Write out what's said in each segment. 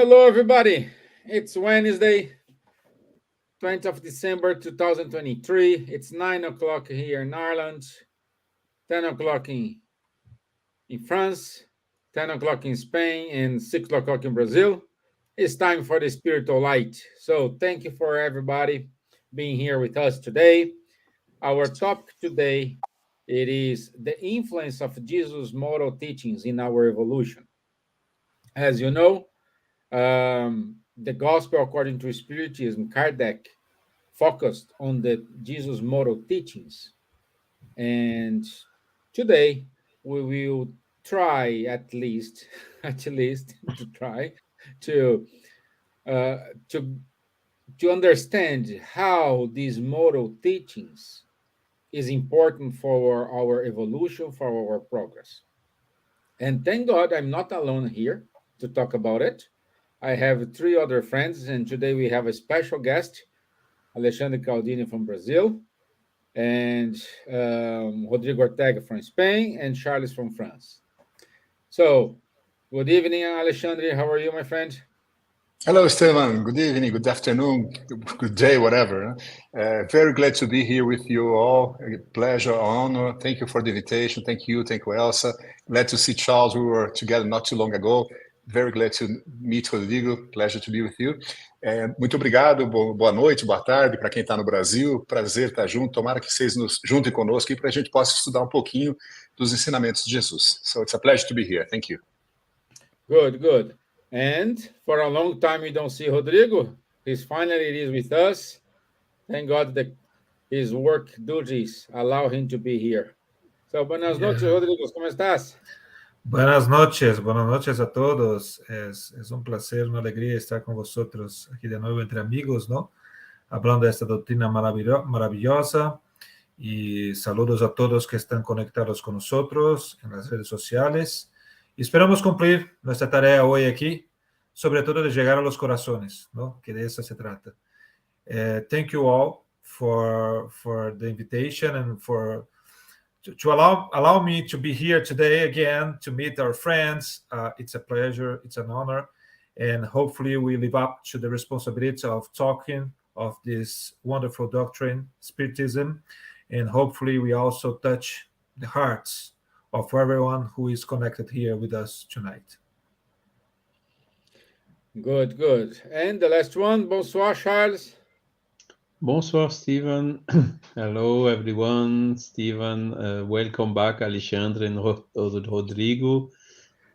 Hello, everybody. It's Wednesday, 20th of December 2023. It's 9 o'clock here in Ireland, 10 o'clock in France, 10 o'clock in Spain, and 6 o'clock in Brazil. It's time for the spiritual light. So, thank you for everybody being here with us today. Our topic today it is the influence of Jesus' moral teachings in our evolution. As you know, the gospel according to spiritism, Kardec focused on the Jesus moral teachings. And today we will try at least, at least to try to uh, to to understand how these moral teachings is important for our evolution, for our progress. And thank God I'm not alone here to talk about it. I have three other friends, and today we have a special guest, Alexandre Caldini from Brazil, and Rodrigo Ortega from Spain, and Charles from France. So, good evening, Alexandre. How are you, my friend? Hello, Stevan. Good evening, good afternoon, good day, whatever. Very glad to be here with you all. A pleasure, honor. Thank you for the invitation. Thank you, Elsa. Glad to see Charles. We were together not too long ago. Very glad to meet Rodrigo. Pleasure to be with you. Muito obrigado, boa noite, boa tarde para quem está no Brasil. Prazer estar junto. Tomara que vocês nos juntem conosco e para a gente possa estudar um pouquinho dos ensinamentos de Jesus. So it's a pleasure to be here. Thank you. Good, good. And for a long time we don't see Rodrigo. He's finally with us. Thank God that his work duties allow him to be here. So, buenas noches, Rodrigo. ¿Cómo estás? Buenas noches a todos. Es un placer, una alegría estar con vosotros aquí de nuevo entre amigos, ¿no? Hablando de esta doctrina maravillosa. Y saludos a todos que están conectados con nosotros en las redes sociales. Y esperamos cumplir nuestra tarea hoy aquí, sobre todo de llegar a los corazones, ¿no? Que de eso se trata. Thank you all for the invitation and for to allow me to be here today again to meet our friends. It's a pleasure, it's an honor, and hopefully we live up to the responsibility of talking of this wonderful doctrine, Spiritism, and hopefully we also touch the hearts of everyone who is connected here with us tonight. Good, good. And the last one, bonsoir, Charles. Bonsoir, Stevan. Hello, everyone. Stevan, welcome back, Alexandre and Rodrigo.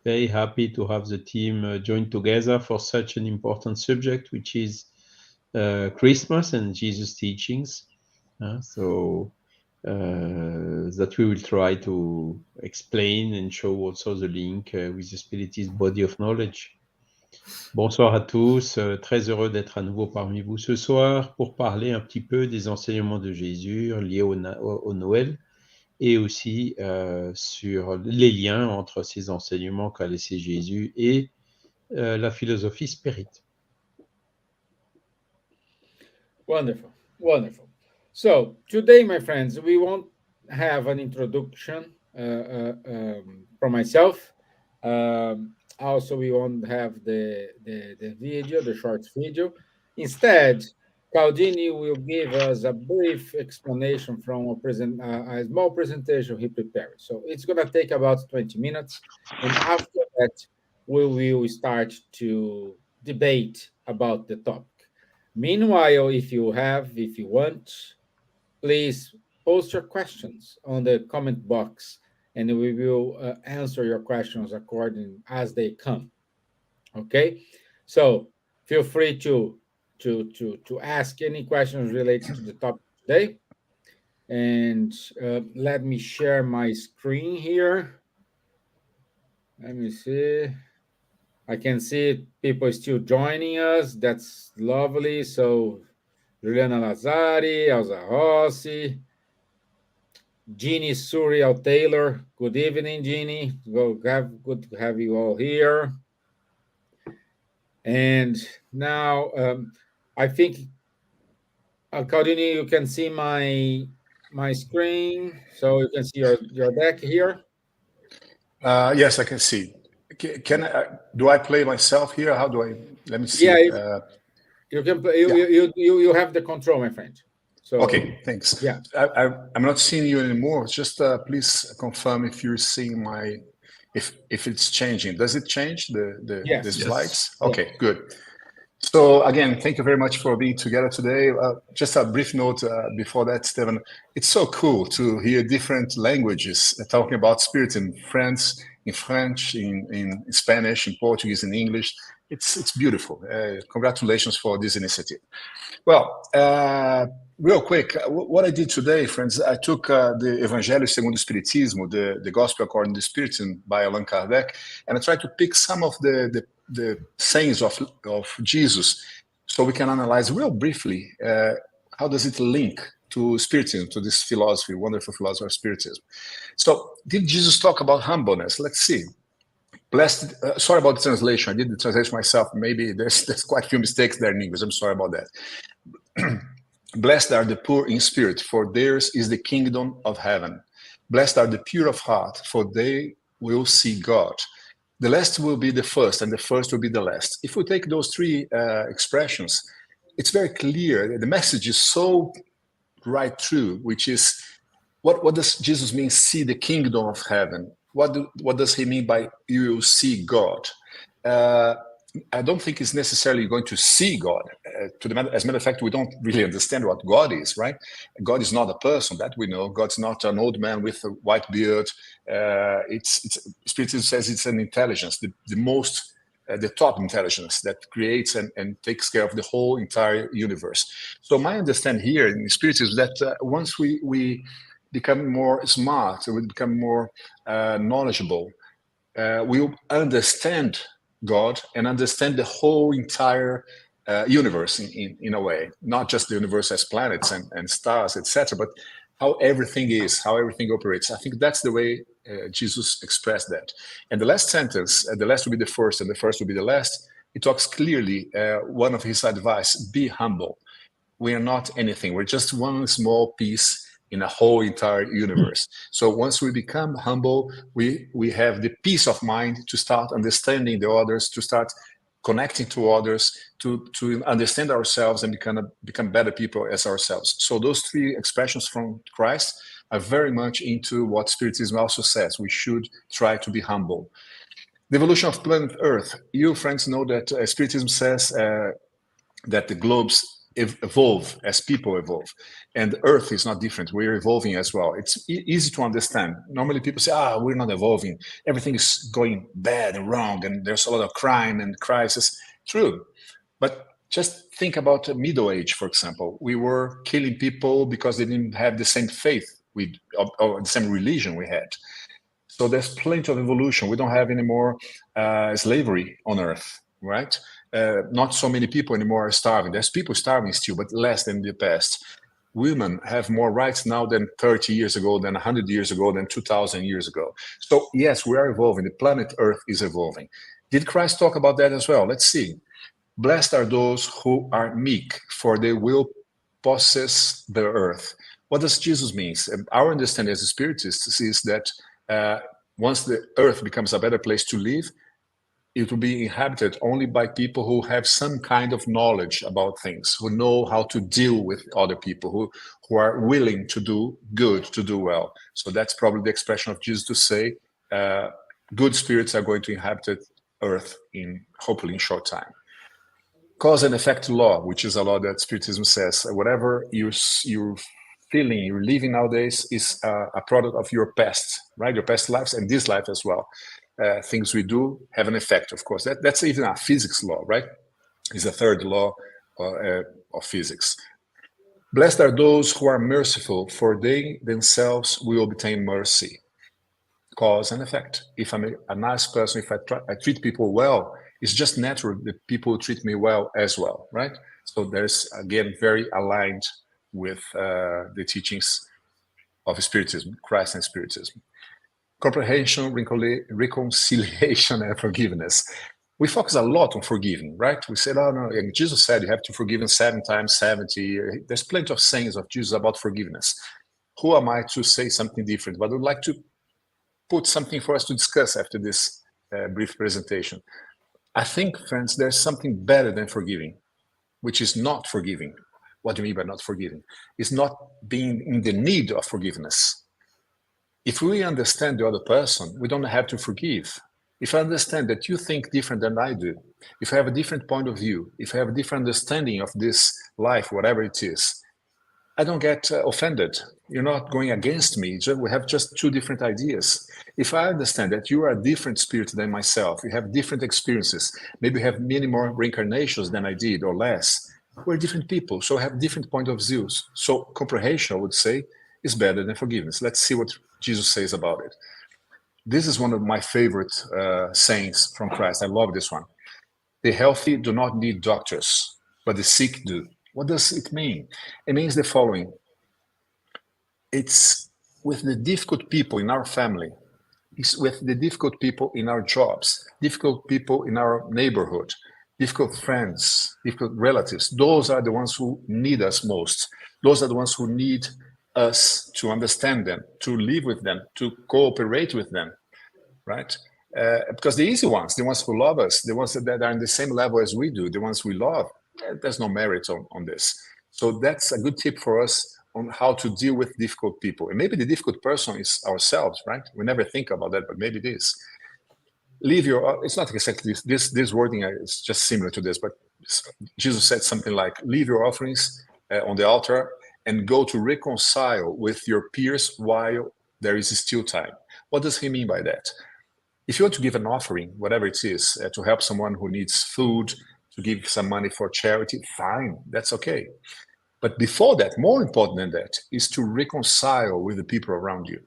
Very happy to have the team join together for such an important subject, which is Christmas and Jesus' teachings. That we will try to explain and show also the link with the Spiritist body of knowledge. Bonsoir à tous, très heureux d'être à nouveau parmi vous ce soir pour parler un petit peu des enseignements de Jésus liés au Noël et aussi sur les liens entre ces enseignements qu'a laissé Jésus et la philosophie spirite. Wonderful, wonderful. So today, my friends, we won't have an introduction from myself. Also, we won't have the video, the short video. Instead, Caldini will give us a brief explanation from a small presentation he prepared. So it's going to take about 20 minutes. And after that, we will start to debate about the topic. Meanwhile, if you want, please post your questions on the comment box and we will answer your questions according as they come. Okay, so feel free to ask any questions related to the topic today. And let me share my screen here. Let me see. I can see people still joining us. That's lovely. So Juliana Lazari, Elsa Rossi, Jeannie Suriel Taylor. Good evening, Jeannie. Good to have you all here. And now I think, Caldini, you can see my screen, so you can see your deck here. Yes, I can see. Can do I play myself here? How do I? Let me see. Yeah, you can play. You have the control, my friend. So okay, thanks. Yeah, I'm not seeing you anymore. Just please confirm if you're seeing my, if it's changing. Does it change the Yes. slides? Yeah. Okay, good. So again, thank you very much for being together today. Just a brief note before that, Stevan. It's so cool to hear different languages talking about spirit in French, in Spanish, in Portuguese, in English. It's beautiful. Congratulations for this initiative. Well, real quick, what I did today, friends, I took the Evangelho segundo o Espiritismo, the Gospel according to Spiritism by Allan Kardec, and I tried to pick some of the sayings of Jesus so we can analyze real briefly how does it link to Spiritism, to this philosophy, wonderful philosophy of Spiritism. So did Jesus talk about humbleness? Let's see. Blessed, sorry about the translation. I did the translation myself. Maybe there's quite a few mistakes there in English. I'm sorry about that. Blessed are the poor in spirit, for theirs is the kingdom of heaven. Blessed are the pure of heart, for they will see God. The last will be the first, and the first will be the last. If we take those three expressions, it's very clear. The message is so right through, which is, what does Jesus mean, see the kingdom of heaven? What does he mean by you will see God? I don't think it's necessarily going to see God. As a matter of fact, we don't really understand what God is, right? God is not a person, that we know. God's not an old man with a white beard. Spiritism says it's an intelligence, the top intelligence that creates and takes care of the whole entire universe. So my understanding here in Spiritism is that once we become more smart, we become more knowledgeable, we understand God and understand the whole entire universe in a way, not just the universe as planets and stars, etc., but how everything is, how everything operates. I think that's the way Jesus expressed that. And the last sentence, the last will be the first and the first will be the last, it talks clearly, one of his advice, be humble. We are not anything. We're just one small piece in a whole entire universe. So once we become humble, we have the peace of mind to start understanding the others, to start connecting to others, to understand ourselves and become better people as ourselves. So those three expressions from Christ are very much into what Spiritism also says. We should try to be humble. The evolution of planet Earth. You, friends, know that Spiritism says that the globes evolve as people evolve, and Earth is not different. We're evolving as well. It's easy to understand. Normally people say, we're not evolving, everything is going bad and wrong, and there's a lot of crime and crisis. True, but just think about the Middle Age, for example. We were killing people because they didn't have the same faith or the same religion we had. So there's plenty of evolution. We don't have any more slavery on Earth, right? Not so many people anymore are starving. There's people starving still, but less than in the past. Women have more rights now than 30 years ago, than 100 years ago, than 2,000 years ago. So yes, we are evolving. The planet Earth is evolving. Did Christ talk about that as well? Let's see. Blessed are those who are meek, for they will possess the earth. What does Jesus mean? Our understanding as Spiritists is that once the earth becomes a better place to live, it will be inhabited only by people who have some kind of knowledge about things, who know how to deal with other people, who are willing to do good, to do well. So that's probably the expression of Jesus to say, good spirits are going to inhabit earth hopefully in short time. Cause and effect law, which is a law that Spiritism says, whatever you're feeling, you're living nowadays is a product of your past, right? Your past lives and this life as well. Things we do have an effect, of course. That's even a physics law, right? It's a third law of physics. Blessed are those who are merciful, for they themselves will obtain mercy. Cause and effect. If I'm a nice person, if I treat people well, it's just natural that people treat me well as well, right? So there's, again, very aligned with the teachings of Spiritism, Christ and Spiritism. Comprehension, reconciliation, and forgiveness. We focus a lot on forgiving, right? We said, no, Jesus said you have to forgive him 7 times 70. There's plenty of sayings of Jesus about forgiveness. Who am I to say something different? But I would like to put something for us to discuss after this brief presentation. I think, friends, there's something better than forgiving, which is not forgiving. What do you mean by not forgiving? It's not being in the need of forgiveness. If we understand the other person, we don't have to forgive. If I understand that you think different than I do, if I have a different point of view, if I have a different understanding of this life, whatever it is, I don't get offended. You're not going against me. We have just two different ideas. If I understand that you are a different spirit than myself, you have different experiences, maybe you have many more reincarnations than I did or less. We're different people, so I have different point of views. So comprehension, I would say, is better than forgiveness. Let's see what Jesus says about it. This is one of my favorite sayings from Christ. I love this one. The healthy do not need doctors, but the sick do. What does it mean? It means the following. It's with the difficult people in our family, it's with the difficult people in our jobs, difficult people in our neighborhood, difficult friends, difficult relatives. Those are the ones who need us most. Those are the ones who need us to understand them, to live with them, to cooperate with them, right? Because the easy ones, the ones who love us, the ones that are in the same level as we do, the ones we love, there's no merit on this. So that's a good tip for us on how to deal with difficult people. And maybe the difficult person is ourselves, right? We never think about that, but maybe it is. Leave your, it's not exactly this wording is just similar to this, but Jesus said something like, leave your offerings on the altar and go to reconcile with your peers while there is still time. What does he mean by that? If you want to give an offering, whatever it is, to help someone who needs food, to give some money for charity, fine, that's okay. But before that, more important than that, is to reconcile with the people around you.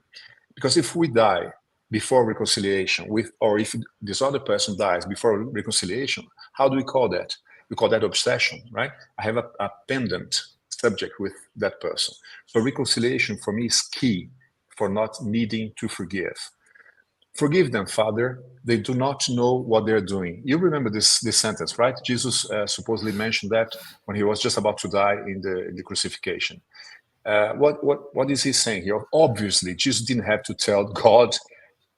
Because if we die before reconciliation, or if this other person dies before reconciliation, how do we call that? We call that obsession, right? I have a pendant subject with that person. So reconciliation for me is key for not needing to forgive. Forgive them, Father. They do not know what they're doing. You remember this sentence, right? Jesus supposedly mentioned that when he was just about to die in the crucifixion. What is he saying here? Obviously, Jesus didn't have to tell God,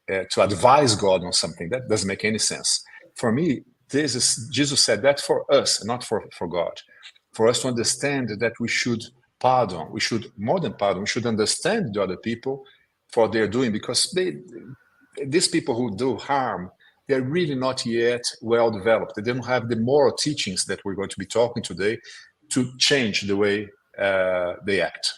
to advise God on something. That doesn't make any sense. For me, Jesus said that for us, not for God. For us to understand that we should pardon. We should, more than pardon, we should understand the other people for what they're doing, because these people who do harm, they're really not yet well developed. They don't have the moral teachings that we're going to be talking today to change the way they act.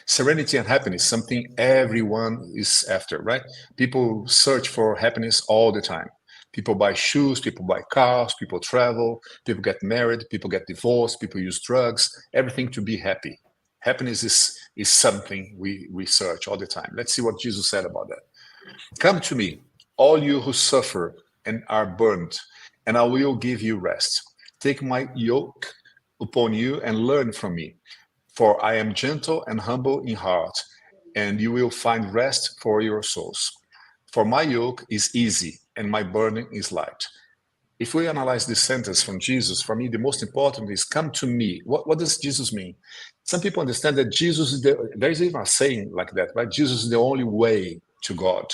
Serenity and happiness, something everyone is after, right? People search for happiness all the time. People buy shoes, people buy cars, people travel, people get married, people get divorced, people use drugs, everything to be happy. Happiness is something we search all the time. Let's see what Jesus said about that. Come to me, all you who suffer and are burdened, and I will give you rest. Take my yoke upon you and learn from me, for I am gentle and humble in heart, and you will find rest for your souls. For my yoke is easy and my burden is light. If we analyze this sentence from Jesus, for me, the most important is come to me. What does Jesus mean? Some people understand that Jesus is there's even a saying like that, right? Jesus is the only way to God.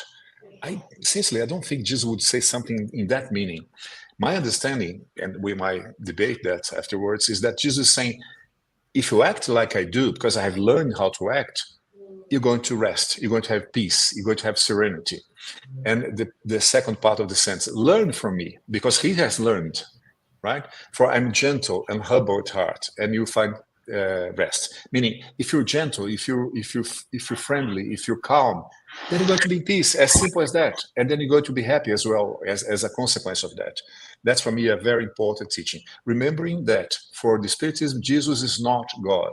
I don't think Jesus would say something in that meaning. My understanding, and we might debate that afterwards, is that Jesus is saying, if you act like I do, because I have learned how to act, you're going to rest, you're going to have peace, you're going to have serenity. And the second part of the sentence, learn from me, because he has learned, right? For I'm gentle and humble at heart, and you find rest. Meaning, if you're gentle, if you're friendly, if you're calm, then you're going to be in peace. As simple as that. And then you're going to be happy as well as a consequence of that. That's for me a very important teaching. Remembering that for the Spiritism, Jesus is not God.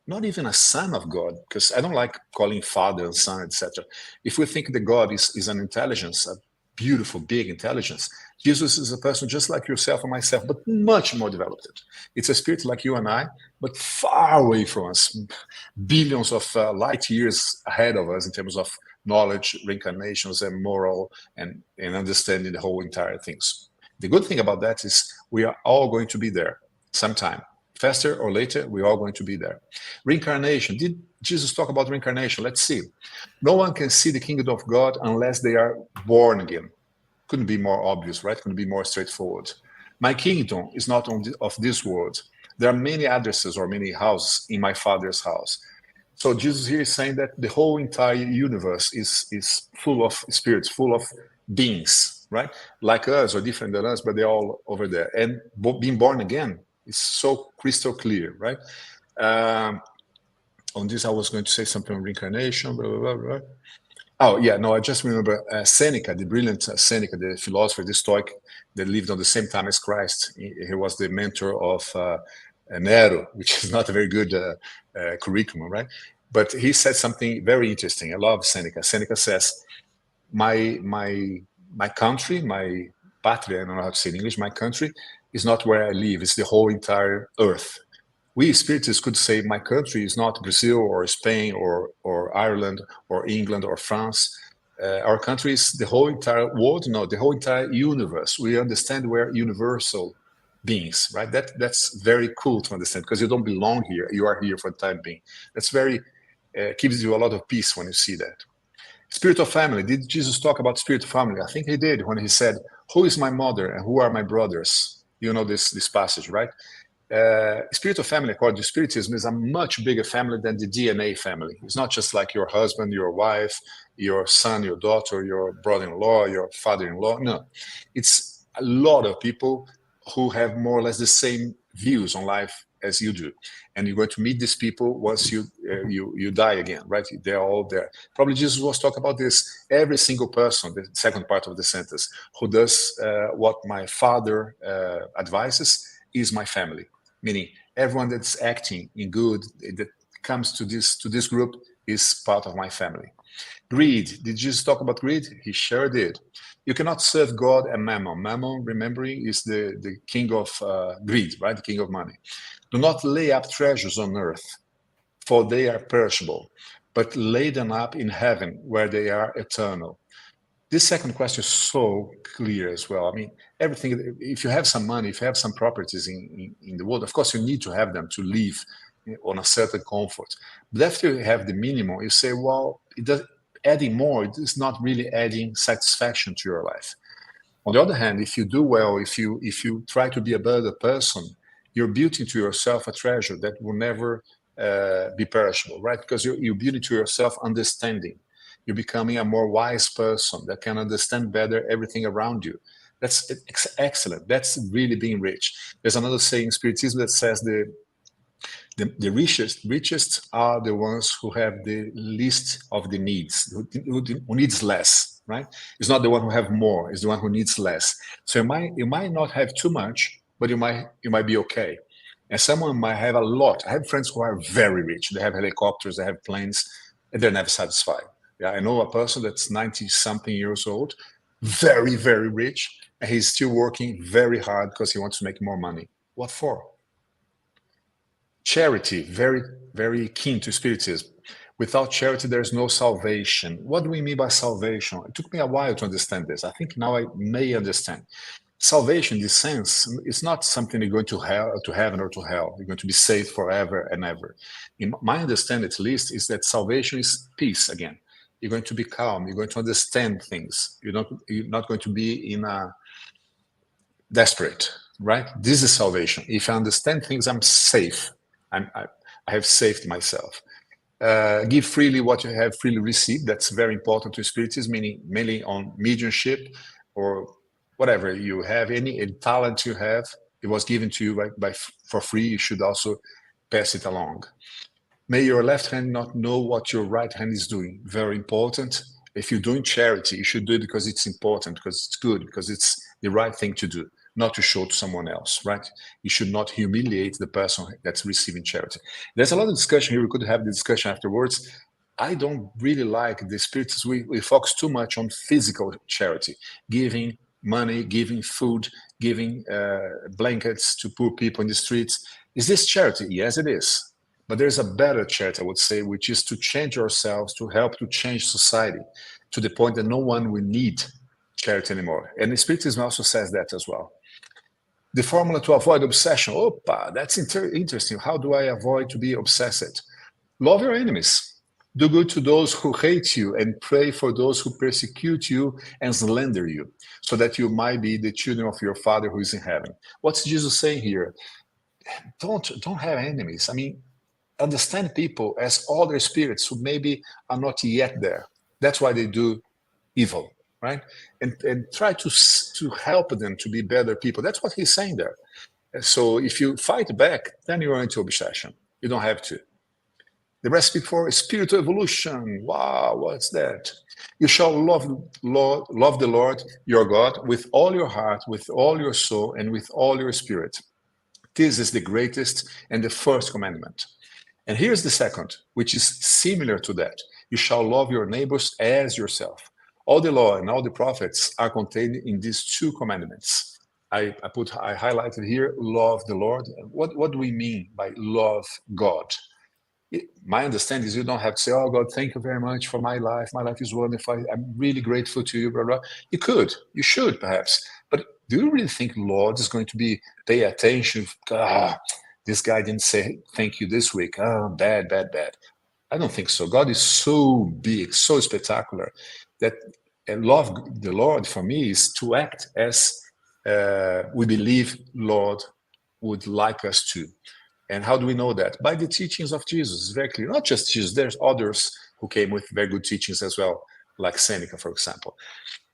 Not even a son of God, because I don't like calling Father and Son, etc. If we think that God is an intelligence, a beautiful, big intelligence, Jesus is a person just like yourself and myself, but much more developed. It's a spirit like you and I, but far away from us, billions of light years ahead of us in terms of knowledge, reincarnations, and moral, and understanding the whole entire things. The good thing about that is we are all going to be there sometime. Faster or later, we're all going to be there. Reincarnation. Did Jesus talk about reincarnation? Let's see. No one can see the kingdom of God unless they are born again. Couldn't be more obvious, right? Couldn't be more straightforward. My kingdom is not of this world. There are many addresses or many houses in my Father's house. So Jesus here is saying that the whole entire universe is full of spirits, full of beings, right? Like us or different than us, but they're all over there. And being born again is so crystal clear, right? On this, I was going to say something on reincarnation, blah, blah, blah, blah. Oh, yeah, no, I just remember Seneca, the brilliant Seneca, the philosopher, the Stoic, that lived on the same time as Christ. He was the mentor of Nero, which is not a very good curriculum, right? But he said something very interesting. I love Seneca. Seneca says, my country, my patria, I don't know how to say in English, my country is not where I live, it's the whole entire earth. We spiritists could say my country is not Brazil or Spain or Ireland or England or France. Our country is the whole entire world, no, the whole entire universe. We understand we're universal beings, right? That's very cool to understand because you don't belong here. You are here for the time being. That's very, gives you a lot of peace when you see that. Spirit of family. Did Jesus talk about spirit of family? I think he did when he said, who is my mother and who are my brothers? You know this passage, right? Spirit of family, according to Spiritism, is a much bigger family than the DNA family. It's not just like your husband, your wife, your son, your daughter, your brother-in-law, your father-in-law. No, it's a lot of people who have more or less the same views on life as you do. And you're going to meet these people once you die again, right? They're all there. Probably Jesus was talking about this. Every single person, the second part of the sentence, who does what my Father advises is my family. Meaning everyone that's acting in good, that comes to this group is part of my family. Greed. Did Jesus talk about greed? He sure did. You cannot serve God and Mammon. Mammon, remembering, is the king of greed, right? The king of money. Do not lay up treasures on earth, for they are perishable, but lay them up in heaven, where they are eternal. This second question is so clear as well. I mean, everything, if you have some money, if you have some properties in the world, of course you need to have them to live on a certain comfort. But after you have the minimum, you say, well, adding more, it is not really adding satisfaction to your life. On the other hand, if you do well, if you try to be a better person, you're building to yourself a treasure that will never be perishable, right? Because you're building to yourself understanding. You're becoming a more wise person that can understand better everything around you. That's excellent. That's really being rich. There's another saying in Spiritism that says the richest are the ones who have the least of the needs, who needs less, right? It's not the one who have more, it's the one who needs less. So you might not have too much, but you might be okay. And someone might have a lot. I have friends who are very rich. They have helicopters, they have planes, and they're never satisfied. Yeah, I know a person that's 90-something years old, very, very rich, and he's still working very hard because he wants to make more money. What for? Charity, very, very keen to Spiritism. Without charity, there's no salvation. What do we mean by salvation? It took me a while to understand this. I think now I may understand. Salvation, in this sense, it's not something you're going to heaven or to hell. You're going to be saved forever and ever. In my understanding, at least, is that salvation is peace again. You're going to be calm. You're going to understand things. You're not going to be in a desperate, right? This is salvation. If I understand things, I'm safe. I have saved myself. Give freely what you have freely received. That's very important to Spiritism, meaning mainly on mediumship or whatever you have, any talent you have, it was given to you for free. You should also pass it along. May your left hand not know what your right hand is doing. Very important. If you're doing charity, you should do it because it's important, because it's good, because it's the right thing to do, not to show to someone else, right? You should not humiliate the person that's receiving charity. There's a lot of discussion here. We could have the discussion afterwards. I don't really like the spirits. We focus too much on physical charity, giving money, giving food, giving blankets to poor people in the streets. Is this charity? Yes, it is. But there's a better charity, I would say, which is to change ourselves, to help to change society to the point that no one will need charity anymore. And the Spiritism also says that as well. The formula to avoid obsession. Opa, that's interesting. How do I avoid to be obsessed? Love your enemies. Do good to those who hate you and pray for those who persecute you and slander you, so that you might be the children of your Father who is in heaven. What's Jesus saying here? Don't have enemies. I mean, understand people as other spirits who maybe are not yet there. That's why they do evil, right? And try to help them to be better people. That's what he's saying there. So if you fight back, then you're into obsession. You don't have to. The recipe for spiritual evolution. Wow, what's that? You shall love the Lord your God with all your heart, with all your soul, and with all your spirit. This is the greatest and the first commandment. And here's the second, which is similar to that. You shall love your neighbors as yourself. All the law and all the prophets are contained in these two commandments. I highlighted here, love the Lord. What do we mean by love God? My understanding is you don't have to say, oh, God, thank you very much for my life. My life is wonderful. I'm really grateful to you, blah, blah. You could, you should perhaps. But do you really think Lord is going to pay attention? This guy didn't say thank you this week. Oh, bad, bad, bad. I don't think so. God is so big, so spectacular that love the Lord for me is to act as we believe Lord would like us to. And how do we know that? By the teachings of Jesus. It's very clear. Not just Jesus. There's others who came with very good teachings as well, like Seneca, for example.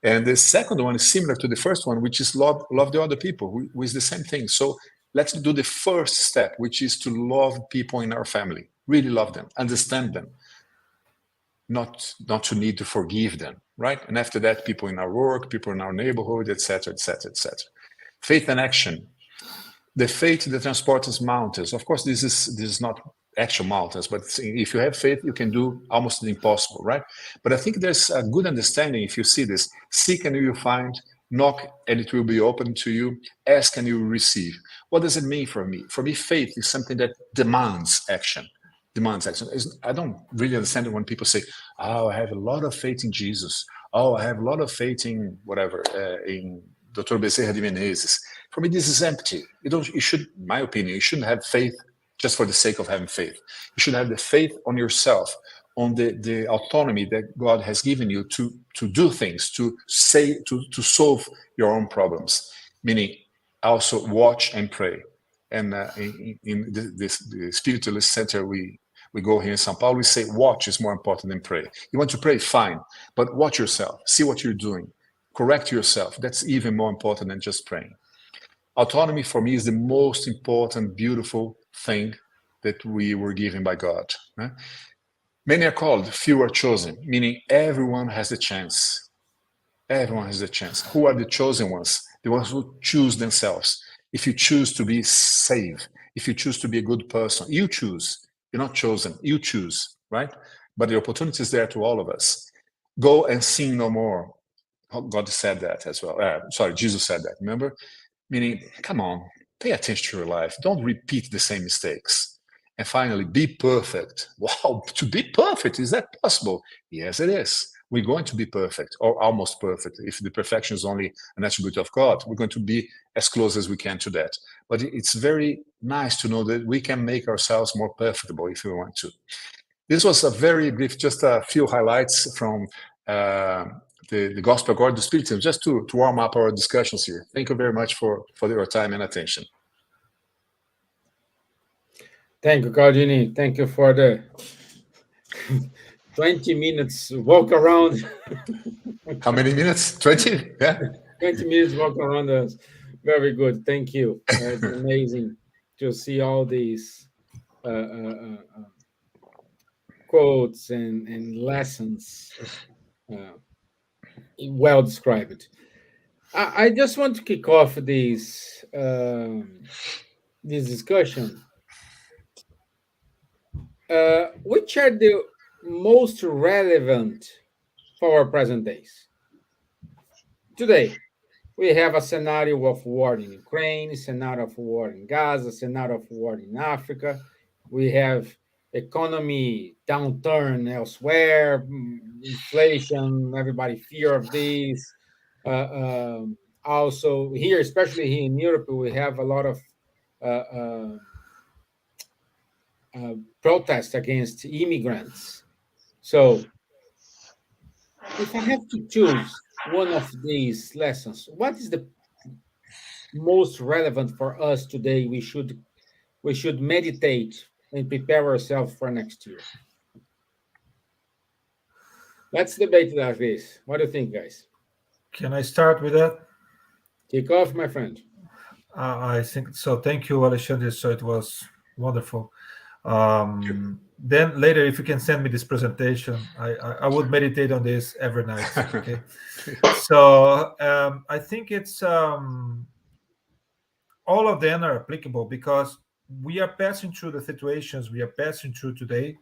And the second one is similar to the first one, which is love the other people, who is the same thing. So let's do the first step, which is to love people in our family. Really love them, understand them, not to need to forgive them, right? And after that, people in our work, people in our neighborhood, etc., etc., etc. Faith and action. The faith that transports mountains. Of course, this is not actual mountains, but if you have faith, you can do almost the impossible, right? But I think there's a good understanding if you see this. Seek and you will find, knock and it will be open to you, ask and you will receive. What does it mean for me? For me, faith is something that demands action. I don't really understand it when people say, oh, I have a lot of faith in Jesus. Oh, I have a lot of faith in whatever, in Dr. Bezerra de Menezes. For me, this is empty. You should, in my opinion, you shouldn't have faith just for the sake of having faith. You should have the faith on yourself, on the autonomy that God has given you to do things, to solve your own problems. Meaning, also watch and pray. And in the spiritualist center we go here in São Paulo, we say watch is more important than pray. You want to pray, fine, but watch yourself, see what you're doing, correct yourself. That's even more important than just praying. Autonomy for me is the most important, beautiful thing that we were given by God. Right? Many are called, few are chosen, meaning everyone has the chance. Everyone has the chance. Who are the chosen ones? The ones who choose themselves. If you choose to be saved, if you choose to be a good person, you choose. You're not chosen, you choose, right? But the opportunity is there to all of us. Go and sin no more. God said that as well. Jesus said that, remember? Meaning, come on, pay attention to your life. Don't repeat the same mistakes. And finally, be perfect. Wow, to be perfect, is that possible? Yes, it is. We're going to be perfect, or almost perfect. If the perfection is only an attribute of God, we're going to be as close as we can to that. But it's very nice to know that we can make ourselves more perfectible if we want to. This was a very brief, just a few highlights from the Gospel according to Spiritism, just to warm up our discussions here. Thank you very much for your time and attention. Thank you, Caldini. Thank you for the 20 minutes walk around. How many minutes? 20? Yeah. 20 minutes walk around us. Very good. Thank you. It's amazing to see all these quotes and lessons well described. I just want to kick off this discussion. Which are the most relevant for our present days? Today, we have a scenario of war in Ukraine, scenario of war in Gaza, scenario of war in Africa. We have economy downturn elsewhere, inflation, everybody fear of this, also here, especially here in Europe, we have a lot of protests against immigrants. So, if I have to choose one of these lessons, what is the most relevant for us today? We should meditate and prepare ourselves for next year. Let's debate like this. What do you think, guys? Can I start with that? Kick off, my friend. I think so. Thank you, Alexandre. So it was wonderful. Then later, if you can send me this presentation, I would meditate on this every night. Okay. So I think it's all of them are applicable because we are passing through the situations we are passing through today,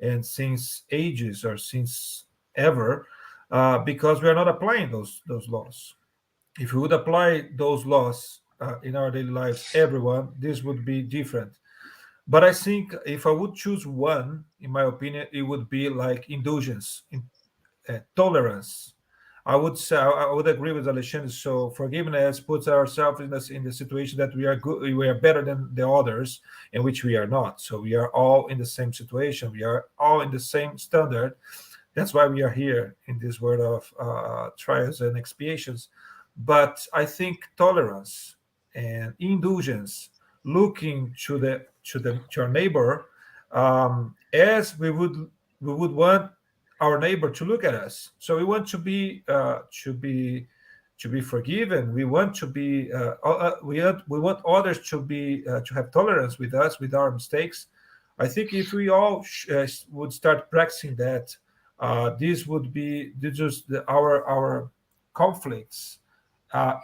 and since ages or since ever, because we are not applying those laws. If we would apply those laws in our daily lives, everyone, this would be different. But I think if I would choose one, in my opinion, it would be like indulgence, tolerance. I would say I would agree with Alexandre. So forgiveness puts ourselves in the situation that we are good, we are better than the others, in which we are not. So we are all in the same situation. We are all in the same standard. That's why we are here in this world of trials and expiations. But I think tolerance and indulgence, looking to our neighbor, as we would want our neighbor to look at us. So we want to be forgiven. We want to be we want others to have tolerance with us with our mistakes. I think if we all would start practicing that, this would be just our conflicts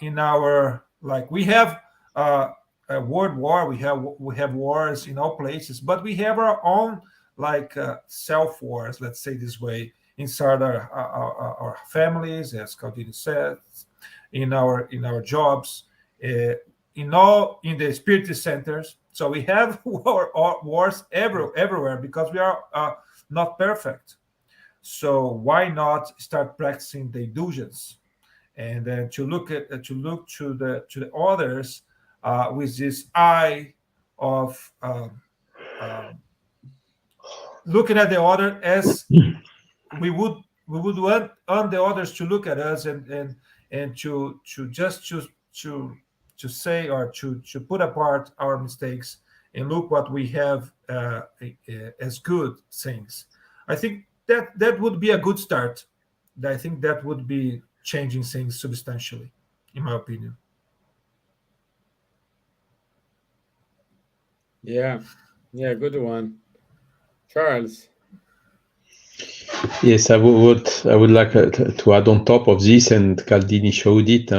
in our, like, we have a world war, we have wars in all places, but we have our own, like, self wars, let's say this way, inside our families, as Caldini said, in our jobs, in the spirit centers. So we have wars everywhere because we are not perfect. So why not start practicing the indulgence, and then to look to the others with this eye of looking at the other as we would want the others to look at us, and to say, or to put apart our mistakes and look what we have as good things. I think that would be a good start. I think that would be changing things substantially, in my opinion. Yeah, good one. Charles. Yes, I would like to add on top of this, and Caldini showed it.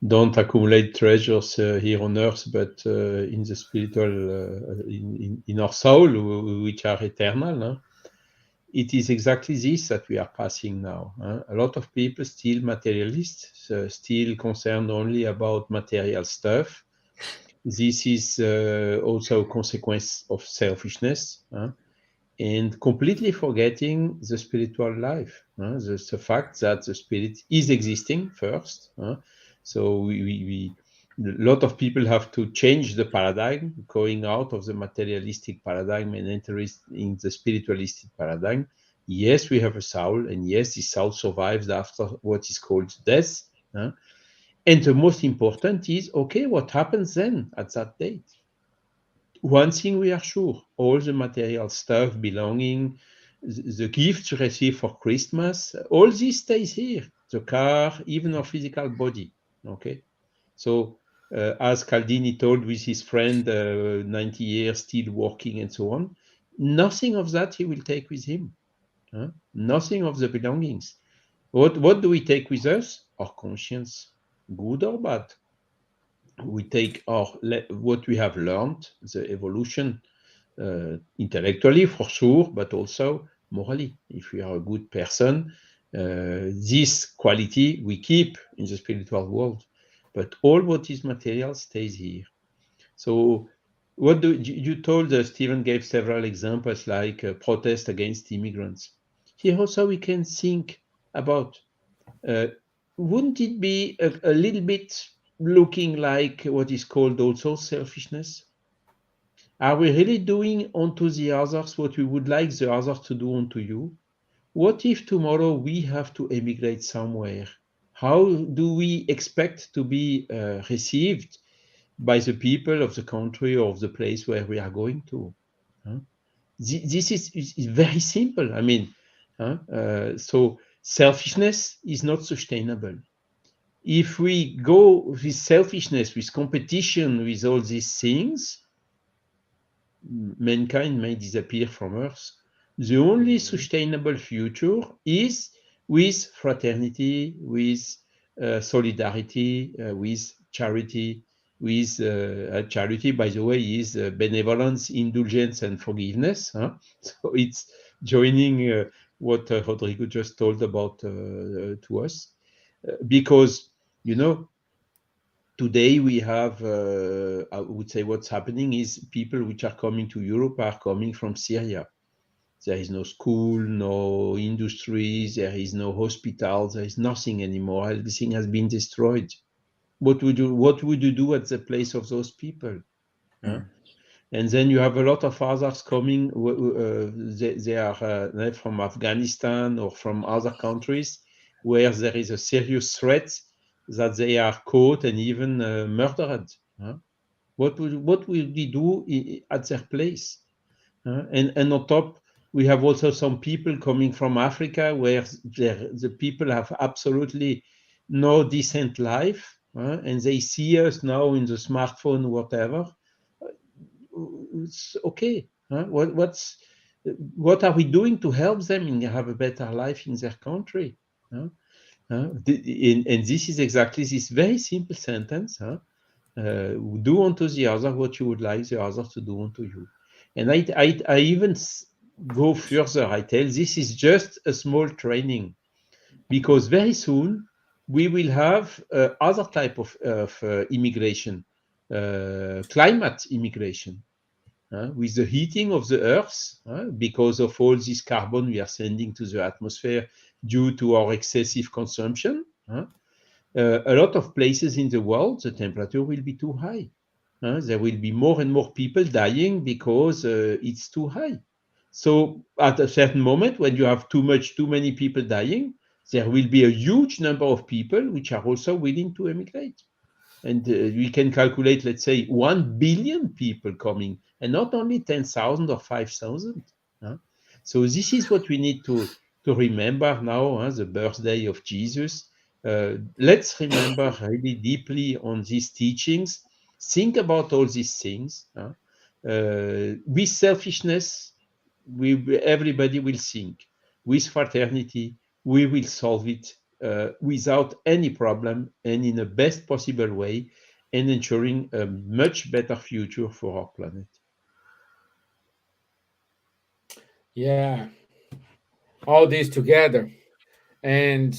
Don't accumulate treasures here on earth, but in the spiritual, in our soul, which are eternal. It is exactly this that we are passing now. A lot of people still materialists, still concerned only about material stuff. This is also a consequence of selfishness. And completely forgetting the spiritual life, the fact that the spirit is existing first. So a lot of people have to change the paradigm, going out of the materialistic paradigm and entering the spiritualistic paradigm. Yes, we have a soul, and yes, this soul survives after what is called death. And the most important is, okay, what happens then at that date? One thing we are sure, all the material stuff, belonging, the gifts you receive for Christmas, all this stays here. The car, even our physical body. Okay. So as Caldini told with his friend, 90 years still working and so on, nothing of that he will take with him. Nothing of the belongings. What do we take with us? Our conscience, good or bad. We take what we have learned, the evolution, intellectually for sure, but also morally. If we are a good person, this quality we keep in the spiritual world, but all what is material stays here. So what you told Stevan gave several examples, like protest against immigrants. Here also we can think about wouldn't it be a little bit looking like what is called also selfishness? Are we really doing unto the others what we would like the others to do unto you? What if tomorrow we have to emigrate somewhere? How do we expect to be received by the people of the country or of the place where we are going to? Huh? This is very simple. I mean, so selfishness is not sustainable. If we go with selfishness, with competition, with all these things, mankind may disappear from Earth. The only sustainable future is with fraternity, with solidarity, with charity. With charity, by the way, is benevolence, indulgence, and forgiveness. Huh? So it's joining what Rodrigo just told about to us, because you know today we have, I would say, what's happening is people which are coming to Europe are coming from Syria. There is no school, no industries, there is no hospital, there is nothing anymore. Everything has been destroyed. What would you do at the place of those people? Huh? And then you have a lot of others coming. They are from Afghanistan or from other countries where there is a serious threat that they are caught and even murdered. Huh? What will we do at their place? And on top, we have also some people coming from Africa where the people have absolutely no decent life, and they see us now in the smartphone, whatever. It's okay. What are we doing to help them and have a better life in their country? And this is exactly this very simple sentence. Do unto the other what you would like the other to do unto you. And I even go further. I tell this is just a small training, because very soon we will have other type of immigration, climate immigration. With the heating of the earth, because of all this carbon we are sending to the atmosphere due to our excessive consumption, a lot of places in the world, the temperature will be too high. There will be more and more people dying because it's too high. So at a certain moment, when you have too many people dying, there will be a huge number of people which are also willing to emigrate. And we can calculate, let's say, 1 billion people coming, and not only 10,000 or 5,000. So this is what we need to remember now, the birthday of Jesus. Let's remember really deeply on these teachings. Think about all these things. With selfishness, everybody will think. With fraternity, we will solve it without any problem and in the best possible way, and ensuring a much better future for our planet. Yeah, all this together. And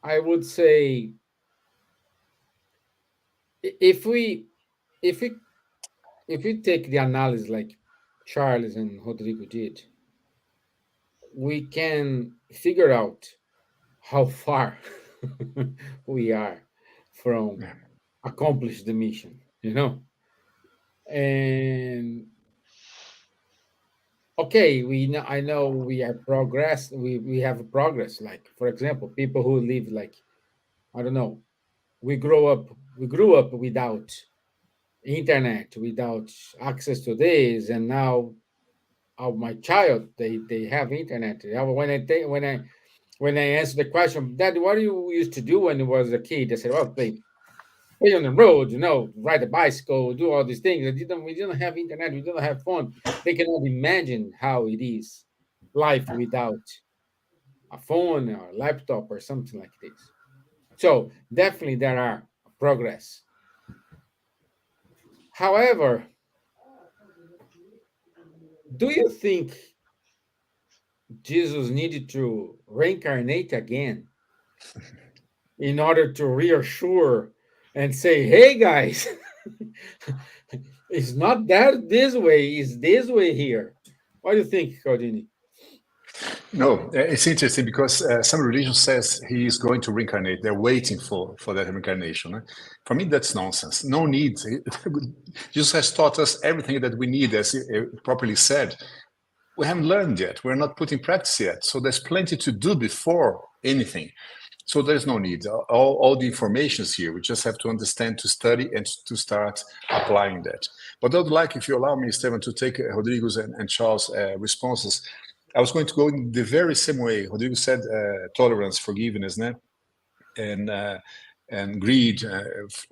I would say if we if we if we take the analysis like Charles and Rodrigo did, we can figure out how far we are from accomplish the mission, And okay, I know we are progress. We have a progress. Like for example, people who live like I don't know. We grew up without internet, without access to this, and now my child they have internet. When I answer the question, Dad, what do you used to do when you was a kid? I said, well, play on the road, ride a bicycle, do all these things. We didn't have internet, we didn't have phone. They cannot imagine how it is life without a phone or a laptop or something like this. So definitely there are progress. However, do you think Jesus needed to reincarnate again in order to reassure and say, hey guys, it's not that this way, it's this way here? What do you think, Caldini? No, it's interesting because some religion says he is going to reincarnate. They're waiting for that reincarnation. For me, that's nonsense. No need. Jesus has taught us everything that we need, as he properly said. We haven't learned yet. We're not put in practice yet. So there's plenty to do before anything. So there's no need. All the information is here. We just have to understand, to study, and to start applying that. But I would like, if you allow me, Stevan, to take Rodrigo's and Charles' responses. I was going to go in the very same way. Rodrigo said tolerance, forgiveness, and greed.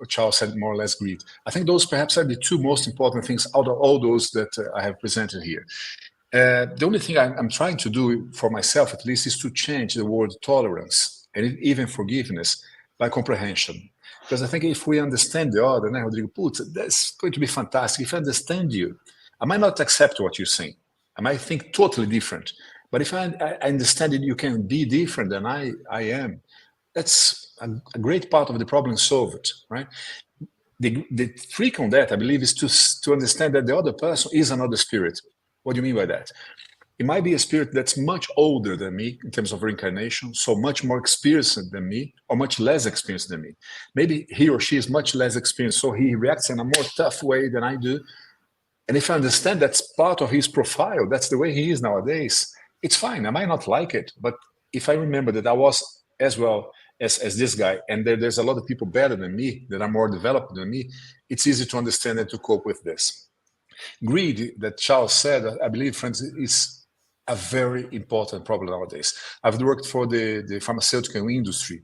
Charles said more or less greed. I think those perhaps are the two most important things out of all those that I have presented here. The only thing I'm trying to do for myself, at least, is to change the word tolerance and even forgiveness by comprehension. Because I think if we understand the other, Rodrigo puts, that's going to be fantastic. If I understand you, I might not accept what you're saying. I might think totally different. But if I understand that you can be different than I am, that's a great part of the problem solved, right? The trick on that, I believe, is to understand that the other person is another spirit. What do you mean by that? It might be a spirit that's much older than me in terms of reincarnation, so much more experienced than me, or much less experienced than me. Maybe he or she is much less experienced, so he reacts in a more tough way than I do. And if I understand that's part of his profile, that's the way he is nowadays, it's fine. I might not like it, but if I remember that I was as well as this guy, and there's a lot of people better than me, that are more developed than me, it's easy to understand and to cope with this. Greed, that Charles said, I believe, friends, is a very important problem nowadays. I've worked for the pharmaceutical industry,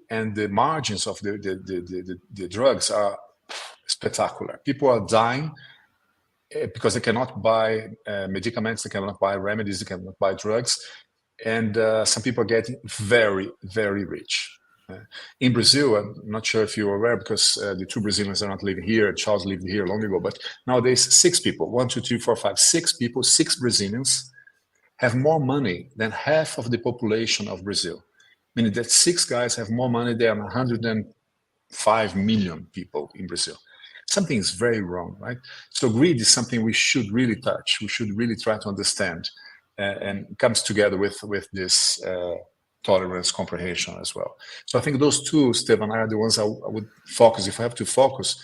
and the margins of the drugs are spectacular. People are dying because they cannot buy medicaments, they cannot buy remedies, they cannot buy drugs, and some people are getting very, very rich. In Brazil, I'm not sure if you're aware, because the two Brazilians are not living here. Charles lived here long ago, but nowadays 6 people, 1, 2, 3, 4, 5, 6 people, 6 Brazilians have more money than half of the population of Brazil. Meaning that 6 guys have more money than 105 million people in Brazil. Something is very wrong, right? So greed is something we should really touch. We should really try to understand, and comes together with this tolerance, comprehension as well. So I think those two, Stevan, are the ones I would focus. If I have to focus,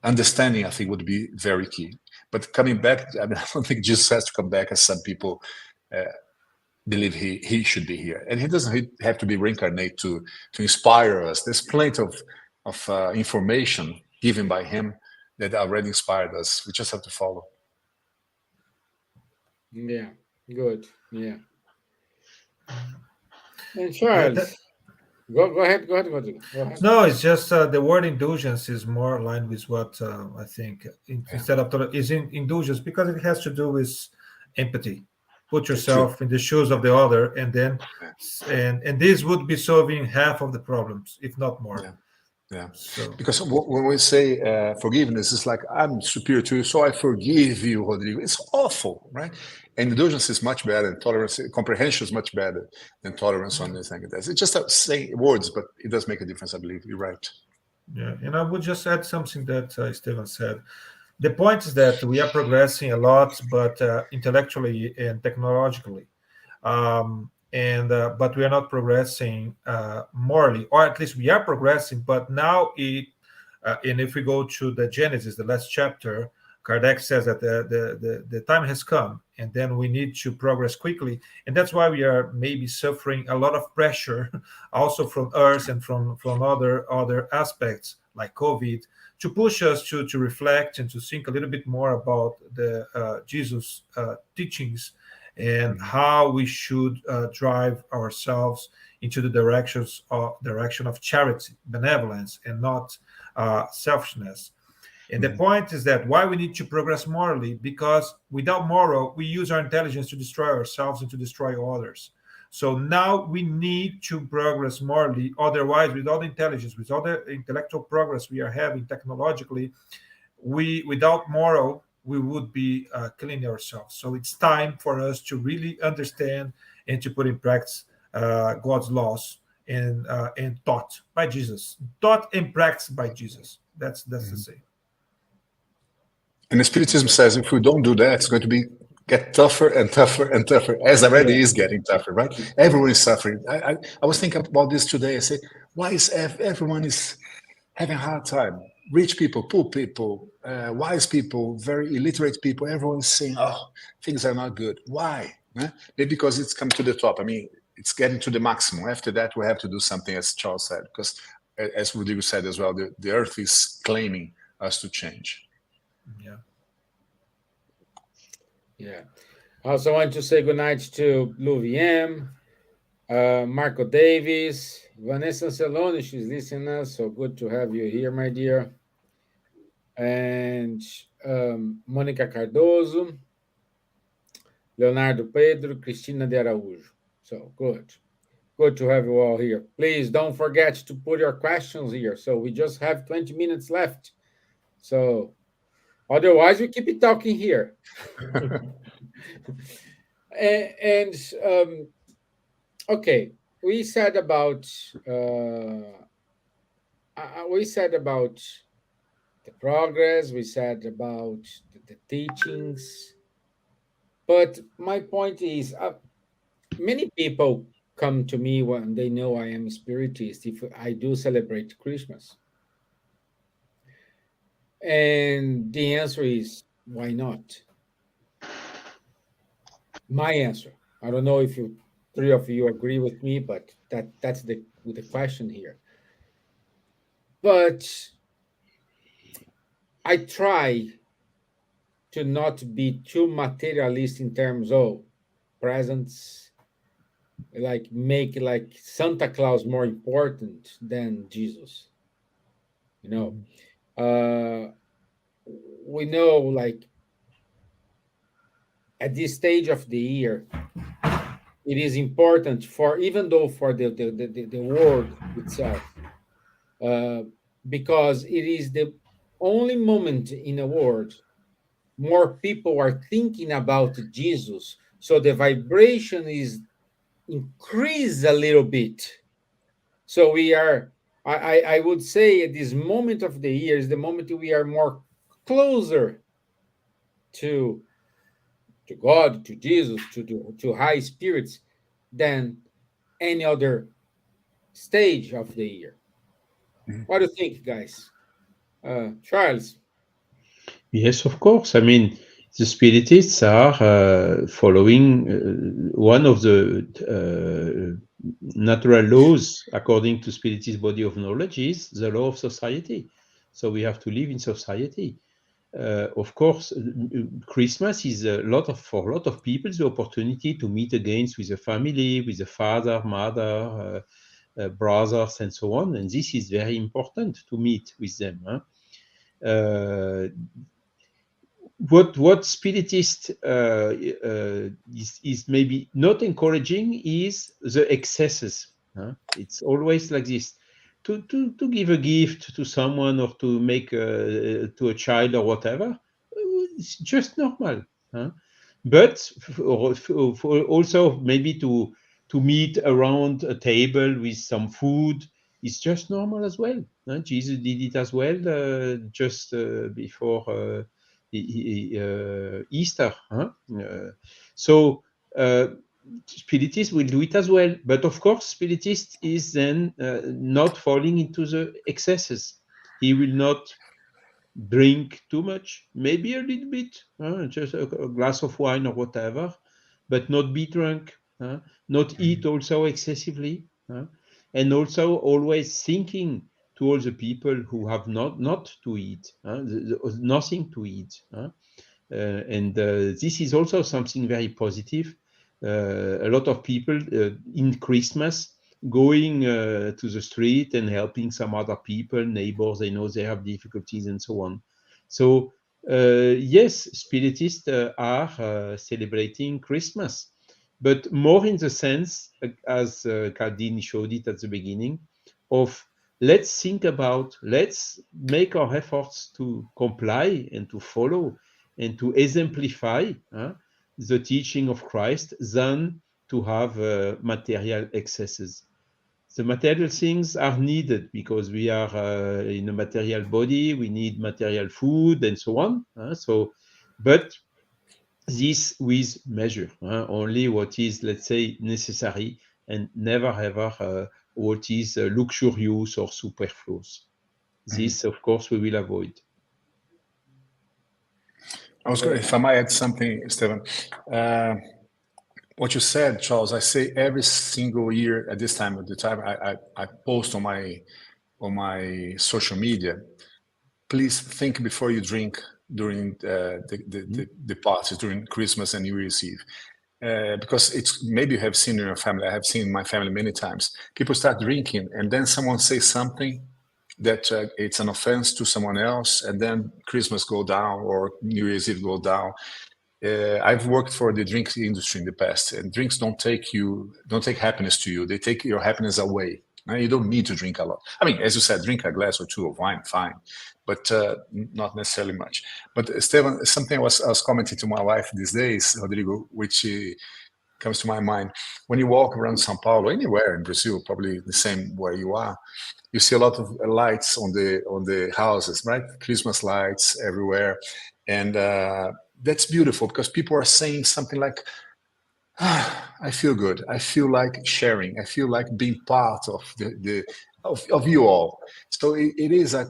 understanding, I think, would be very key. But coming back, I don't think Jesus has to come back, as some people believe he should be here. And he doesn't have to be reincarnated to inspire us. There's plenty of information given by him that already inspired us. We just have to follow. Yeah, good. Yeah. And Charles, go ahead. No, it's just the word indulgence is more aligned with what I think instead of is indulgence, because it has to do with empathy. Put yourself in the shoes of the other, and then and this would be solving half of the problems, if not more. Yeah. So. Because when we say forgiveness, it's like, I'm superior to you, so I forgive you, Rodrigo. It's awful, right? And indulgence is much better, and tolerance, comprehension is much better than tolerance on anything. It's just saying words, but it does make a difference, I believe. You're right. Yeah, and I would just add something that Stevan said. The point is that we are progressing a lot, but intellectually and technologically. But we are not progressing morally, or at least we are progressing. But now, and if we go to the Genesis, the last chapter, Kardec says that the time has come, and then we need to progress quickly, and that's why we are maybe suffering a lot of pressure, also from Earth and from other aspects like COVID, to push us to reflect and to think a little bit more about the Jesus teachings, and how we should drive ourselves into the direction of charity, benevolence, and not selfishness. And the point is that why we need to progress morally, because without moral, we use our intelligence to destroy ourselves and to destroy others. So now we need to progress morally. Otherwise, with all the intelligence, with all the intellectual progress we are having technologically, without moral, we would be killing ourselves. So it's time for us to really understand and to put in practice God's laws and taught by Jesus, taught and practiced by Jesus. That's the same. And the Spiritism says if we don't do that, it's going to be get tougher and tougher and tougher, as already is getting tougher, right? Everyone is suffering. I was thinking about this today. I say, why is everyone is having a hard time? Rich people, poor people, wise people, very illiterate people, everyone's saying, oh, things are not good. Why? Maybe because it's come to the top. I mean, it's getting to the maximum. After that, we have to do something, as Charles said, because as Rodrigo said as well, the earth is claiming us to change. Yeah. Yeah. I also want to say good night to Lou VM, Marco Davis, Vanessa Celone, she's listening us, so good to have you here, my dear. And Mônica Cardoso, Leonardo Pedro, Cristina de Araújo. So good. Good to have you all here. Please don't forget to put your questions here. So we just have 20 minutes left. So otherwise, we keep it talking here. and okay, we said about the progress. We said about the teachings. But my point is, many people come to me when they know I am a spiritist if I do celebrate Christmas. And the answer is, why not? My answer. I don't know if you three of you agree with me, but that's the question here. But I try to not be too materialist in terms of presents, like make like Santa Claus more important than Jesus. You know, we know like at this stage of the year, it is important for even though for the world itself, because it is the only moment in the world more people are thinking about Jesus, so the vibration is increased a little bit. So we are, I would say at this moment of the year is the moment we are more closer to God, to Jesus, to high spirits than any other stage of the year. What do you think, guys? Charles? Yes, of course. I mean, the Spiritists are following one of the natural laws according to Spiritist body of knowledge is the law of society. So we have to live in society. Of course, Christmas is for a lot of people the opportunity to meet again with the family, with the father, mother, brothers, and so on. And this is very important to meet with them. What Spiritist is maybe not encouraging is the excesses. It's always like this. To give a gift to someone or to make to a child or whatever, it's just normal. But also maybe to meet around a table with some food is just normal as well. Jesus did it as well just before Easter. So Spiritist will do it as well. But of course, Spiritist is then not falling into the excesses. He will not drink too much, maybe a little bit, just a glass of wine or whatever, but not be drunk, not eat also excessively, and also always thinking to all the people who have not to eat, nothing to eat. And this is also something very positive. A lot of people in Christmas going to the street and helping some other people, neighbors, they know they have difficulties and so on. So yes, Spiritists are celebrating Christmas, but more in the sense, as Caldini showed it at the beginning, of let's think about, let's make our efforts to comply and to follow and to exemplify the teaching of Christ than to have material excesses. The material things are needed because we are in a material body, we need material food and so on. But this with measure, only what is, let's say, necessary, and never ever what is luxurious or superfluous. This, of course, we will avoid. I was going, if I might add something, Stevan. What you said, Charles, I say every single year at this time of the time I post on my social media. Please think before you drink during the parties during Christmas and New Year's Eve. Because it's, maybe you have seen in your family, I have seen in my family many times, people start drinking and then someone says something that it's an offense to someone else, and then Christmas go down or New Year's Eve go down. I've worked for the drinks industry in the past, and drinks don't take happiness to you. They take your happiness away. You don't need to drink a lot. I mean, as you said, drink a glass or two of wine, fine, but not necessarily much. But Stevan, something I was commenting to my wife these days, Rodrigo, which comes to my mind. When you walk around São Paulo, anywhere in Brazil, probably the same where you are, you see a lot of lights on the houses, right? Christmas lights everywhere, and that's beautiful because people are saying something like, I feel good. I feel like sharing. I feel like being part of of you all. So it is a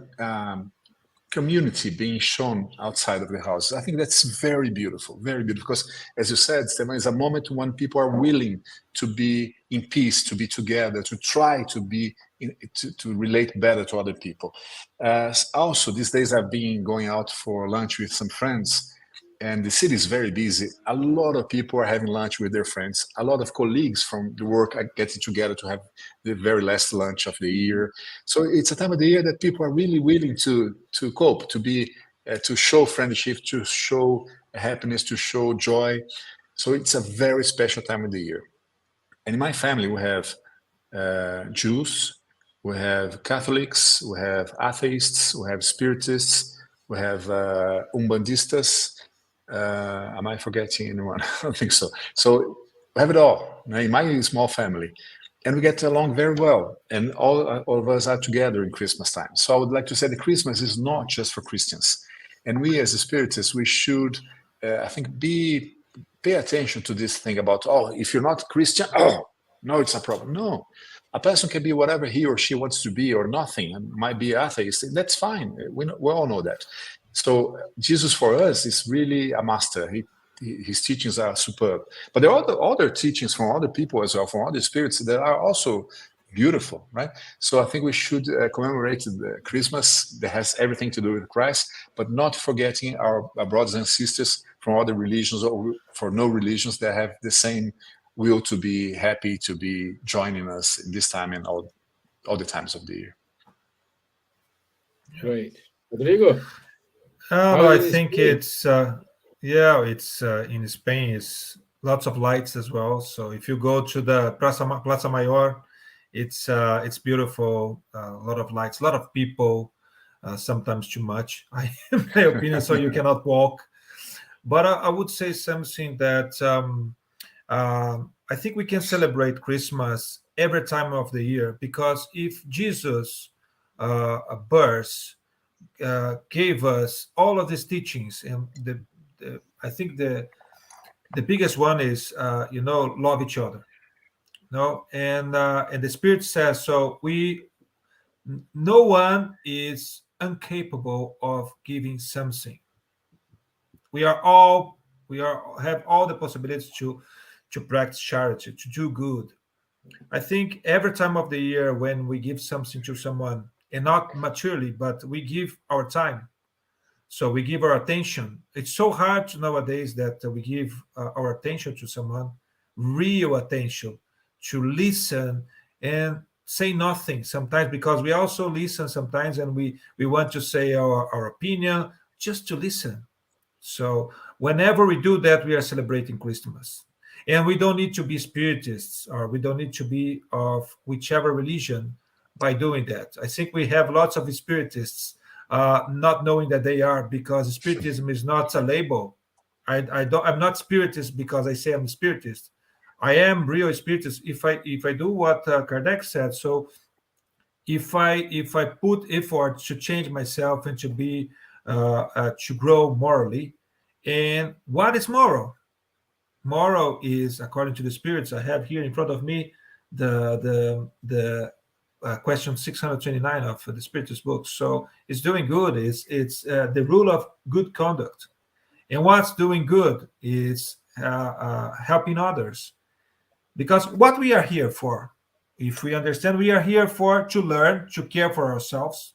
community being shown outside of the house. I think that's very beautiful, because as you said, Stevan, it's a moment when people are willing to be in peace, to be together, to try to be to relate better to other people. Also, these days I've been going out for lunch with some friends, and the city is very busy. A lot of people are having lunch with their friends. A lot of colleagues from the work are getting together to have the very last lunch of the year. So it's a time of the year that people are really willing to cope, to be, to show friendship, to show happiness, to show joy. So it's a very special time of the year. And in my family, we have Jews, we have Catholics, we have atheists, we have spiritists, we have Umbandistas. Am I forgetting anyone? I don't think so. So we have it all in my small family, and we get along very well. And all of us are together in Christmas time. So I would like to say that Christmas is not just for Christians, and we as spiritists, we should, I think, pay attention to this thing about, if you're not Christian, no, it's a problem. No, a person can be whatever he or she wants to be, or nothing, and might be atheist. That's fine. We all know that. So Jesus for us is really a master. His teachings are superb. But there are other teachings from other people as well, from other spirits that are also beautiful, right? So I think we should commemorate Christmas that has everything to do with Christ, but not forgetting our brothers and sisters from other religions or for no religions that have the same will to be happy, to be joining us in this time and all the times of the year. Great. Rodrigo? I think it's in Spain, it's lots of lights as well. So if you go to the Plaza Mayor, it's beautiful. A lot of lights, a lot of people, sometimes too much, in my opinion. So you cannot walk. But I would say something that I think we can celebrate Christmas every time of the year, because if Jesus' birth gave us all of these teachings, and I think the biggest one is love each other. And the Spirit says so. No one is incapable of giving something. We have all the possibilities to practice charity, to do good. I think every time of the year when we give something to someone, and not materially, but we give our time. So we give our attention. It's so hard nowadays that we give our attention to someone, real attention, to listen and say nothing sometimes, because we also listen sometimes and we want to say our opinion, just to listen. So whenever we do that, we are celebrating Christmas. And we don't need to be spiritists, or we don't need to be of whichever religion by doing that. I think we have lots of spiritists not knowing that they are, because spiritism is not a label. I'm not spiritist because I say I'm a spiritist. I am real spiritist if I do what Kardec said. So if I put effort to change myself and to be to grow morally, And what is moral? Moral is, according to the spirits I have here in front of me, the question 629 of the spiritus book. So it's doing good. It's the rule of good conduct. And what's doing good is helping others. Because what we are here for, if we understand, we are here for to learn to care for ourselves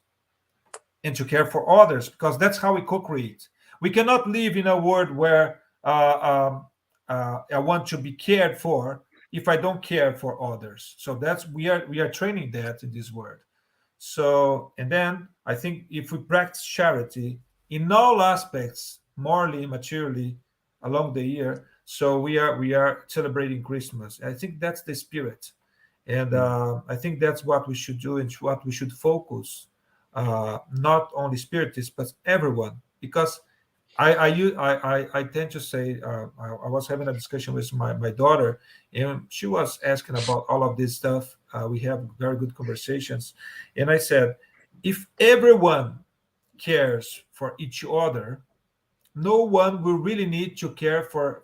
and to care for others, because that's how we co-create. We cannot live in a world where I want to be cared for if I don't care for others. So that's we are training that in this world. So, and then I think if we practice charity in all aspects, morally, materially, along the year, so we are celebrating Christmas. I think that's the spirit, and I think that's what we should do and what we should focus. Not only spiritists, but everyone, because I tend to say I was having a discussion with my daughter, and she was asking about all of this stuff. We have very good conversations, and I said, if everyone cares for each other, no one will really need to care for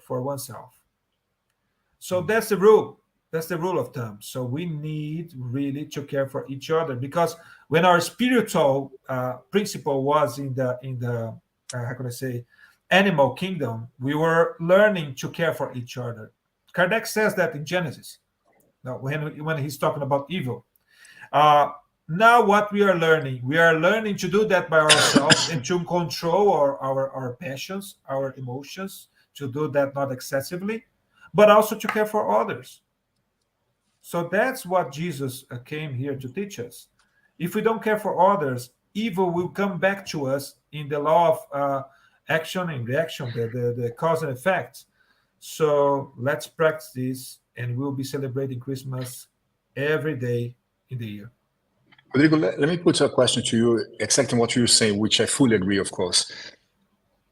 oneself. So that's the rule. That's the rule of thumb. So we need really to care for each other, because when our spiritual principle was in the how can I say, animal kingdom, we were learning to care for each other. Kardec says that in Genesis, now when he's talking about evil. Now what we are learning to do that by ourselves and to control our passions, our emotions, to do that not excessively, but also to care for others. So that's what Jesus came here to teach us. If we don't care for others, evil will come back to us in the law of action and reaction, the cause and effect. So let's practice this, and we'll be celebrating Christmas every day in the year. Rodrigo, let me put a question to you, exactly what you're saying, which I fully agree, of course.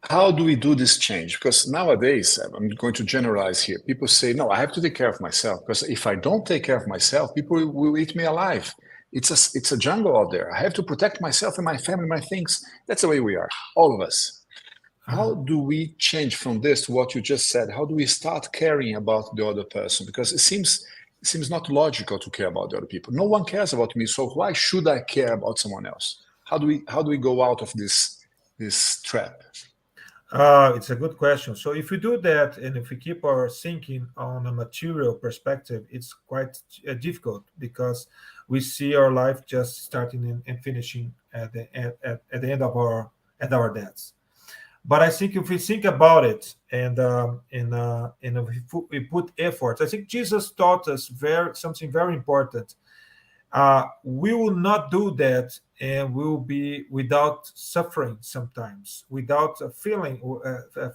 How do we do this change? Because nowadays, I'm going to generalize here. People say, no, I have to take care of myself, because if I don't take care of myself, people will eat me alive. It's a jungle out there. I have to protect myself and my family, my things. That's the way we are, all of us. How do we change from this to what you just said? How do we start caring about the other person? Because it seems not logical to care about the other people. No one cares about me, so why should I care about someone else? How do we go out of this trap? It's a good question. So if we do that, and if we keep our thinking on a material perspective, it's quite difficult, because we see our life just starting and finishing at the end of our deaths. But I think if we think about it, and if we put efforts, I think Jesus taught us something very important. We will not do that, and we will be without suffering sometimes, without feeling,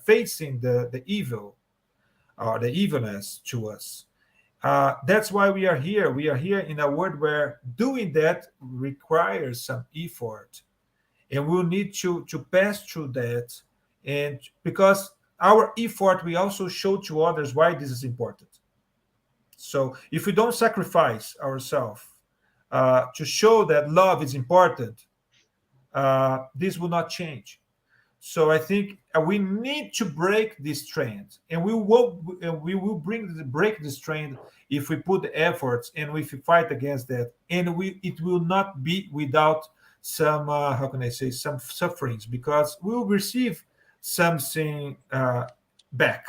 facing the evil or the evilness to us. That's why we are here. We are here in a world where doing that requires some effort, and we'll need to pass through that. And because our effort, we also show to others why this is important. So if we don't sacrifice ourselves to show that love is important, this will not change. So I think we need to break this trend, and we will break this trend if we put the efforts and if we fight against that. And it will not be without some how can I say, some sufferings, because we will receive something back,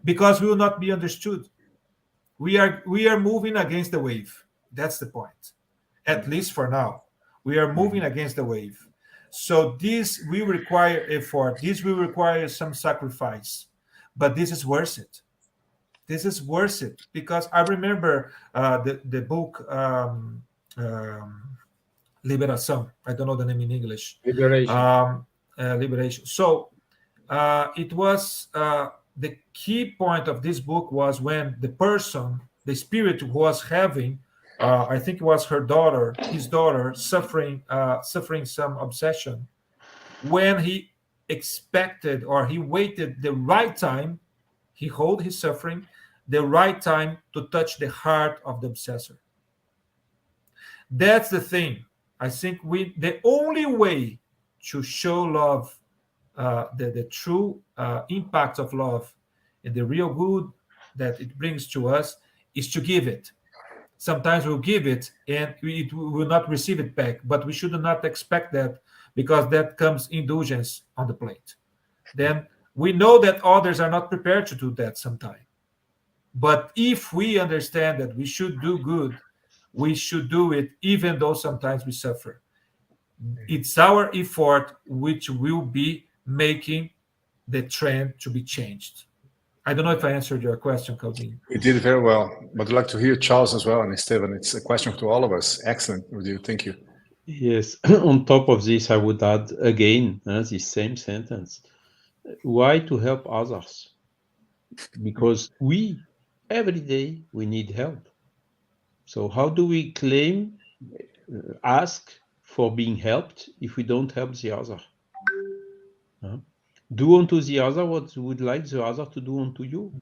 because we will not be understood. We are moving against the wave. That's the point. At least for now, we are moving against the wave. So this will require effort. This will require some sacrifice, but this is worth it. This is worth it, because I remember the book Liberação. I don't know the name in English. Liberation. Liberation. So it was the key point of this book was when the spirit who was having, I think it was his daughter, suffering some obsession. When he expected, or he waited the right time, he hold his suffering, the right time to touch the heart of the obsessor. That's the thing. I think the only way to show love the true impact of love and the real good that it brings to us is to give it. Sometimes we'll give it and we will not receive it back, but we should not expect that, because that comes indulgence on the plate. Then we know that others are not prepared to do that sometimes. But if we understand that we should do good, we should do it even though sometimes we suffer. It's our effort which will be making the trend to be changed. I don't know if I answered your question, Caldini. You did very well. But I'd like to hear Charles as well and Stevan. It's a question to all of us. Excellent, Rodrigo. Thank you. Yes, on top of this, I would add again this same sentence. Why to help others? Because we, every day, we need help. So how do we claim, ask for being helped if we don't help the other? Do unto the other what you would like the other to do unto you.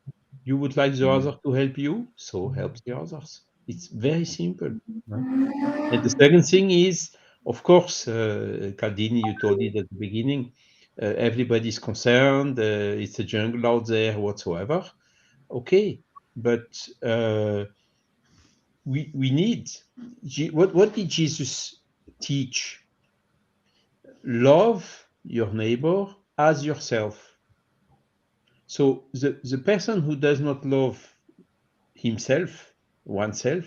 You would like the other to help you, so help the others. It's very simple. And the second thing is, of course, Caldini, you told it at the beginning, everybody's concerned, it's a jungle out there whatsoever. Okay, but we need, what did Jesus teach? Love your neighbor as yourself. So the person who does not love himself, oneself,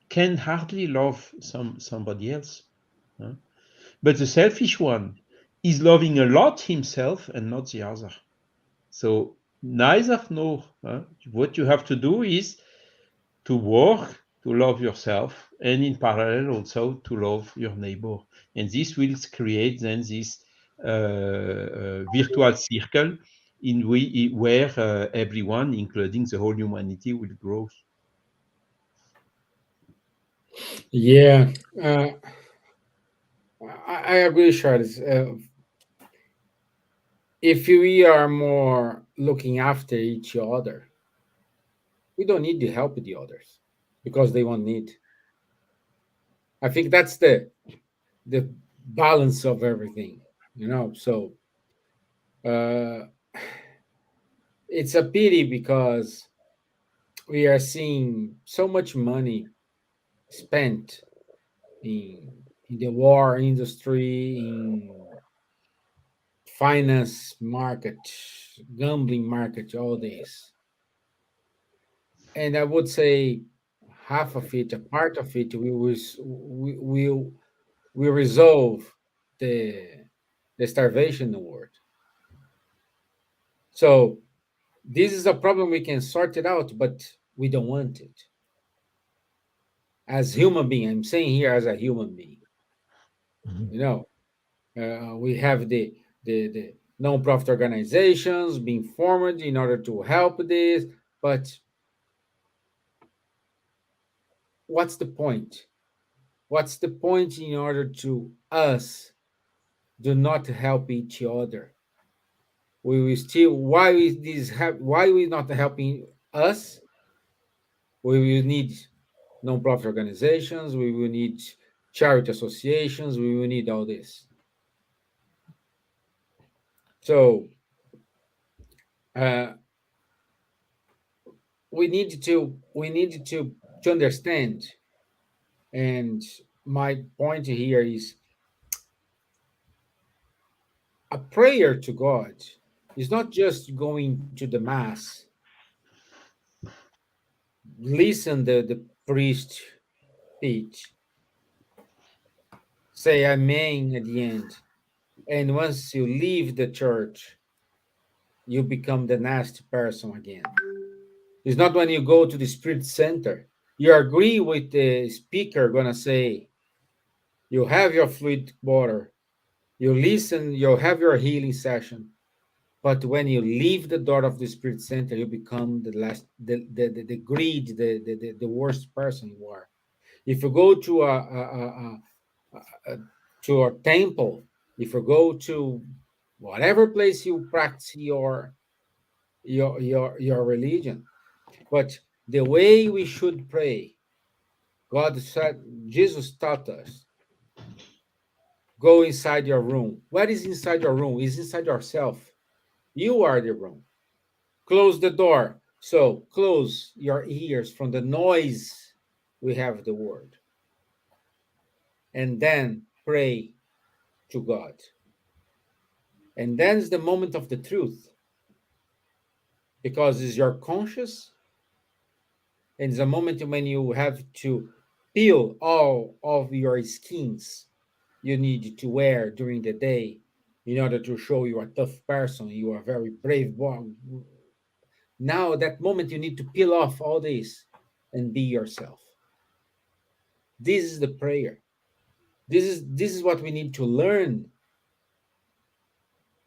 can hardly love somebody else. But the selfish one is loving a lot himself and not the other. So neither nor. What you have to do is to work to love yourself, and in parallel also to love your neighbor. And this will create then this virtual circle where everyone, including the whole humanity, will grow. Yeah, I agree, Charles. If we are more looking after each other, we don't need to help the others because they won't need. I think that's the balance of everything, you know. So uh, it's a pity because we are seeing so much money spent in the war industry, in finance market, gambling market, all this. And I would say half of it, a part of it, we resolve the the starvation in the world. So this is a problem we can sort it out, but we don't want it. As human being, I'm saying here as a human being, you know, we have the non-profit organizations being formed in order to help this, but what's the point? What's the point in order to us do not help each other? We will still why we not helping us? We will need non-profit organizations, we will need charity associations, we will need all this. So uh, we need to understand. And my point here is a prayer to God is not just going to the mass, listen the priest speech, say amen at the end, and once you leave the church, you become the nasty person again. It's not when you go to the spirit center, you agree with the speaker gonna say, you have your fluid water, you listen, you have your healing session. But when you leave the door of the spirit center, you become the greed, the worst person you are. If you go to a temple, if you go to whatever place you practice your religion, but the way we should pray, God said, Jesus taught us, Go inside your room. What is inside your room? Is inside yourself. You are the room. Close the door. So close your ears from the noise. We have the word. And then pray to God. And then is the moment of the truth. Because it's your conscious, and it's a moment when you have to peel all of your skins you need to wear during the day in order to show you are a tough person, you are a very brave boy. Now, that moment, you need to peel off all this and be yourself. This is the prayer. This is what we need to learn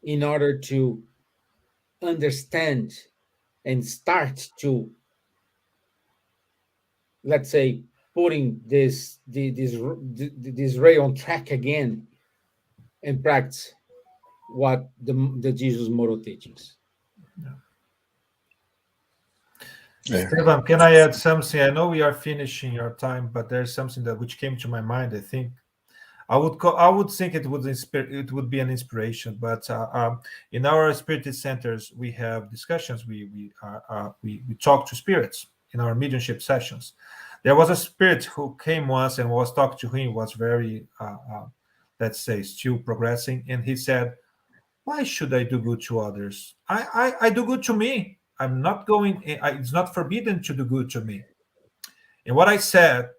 in order to understand and start to, let's say, putting this ray on track again and practice what the Jesus model teaches. Yeah. Stevan, can I add something? I know we are finishing our time, but there's something that which came to my mind. I think I would think it would be an inspiration. But in our spiritist centers, we have discussions. We talk to spirits in our mediumship sessions. There was a spirit who came once and was talked to him. Was very let's say still progressing, and he said, "Why should I do good to others? I do good to me. I'm not going. It's not forbidden to do good to me." And what I said,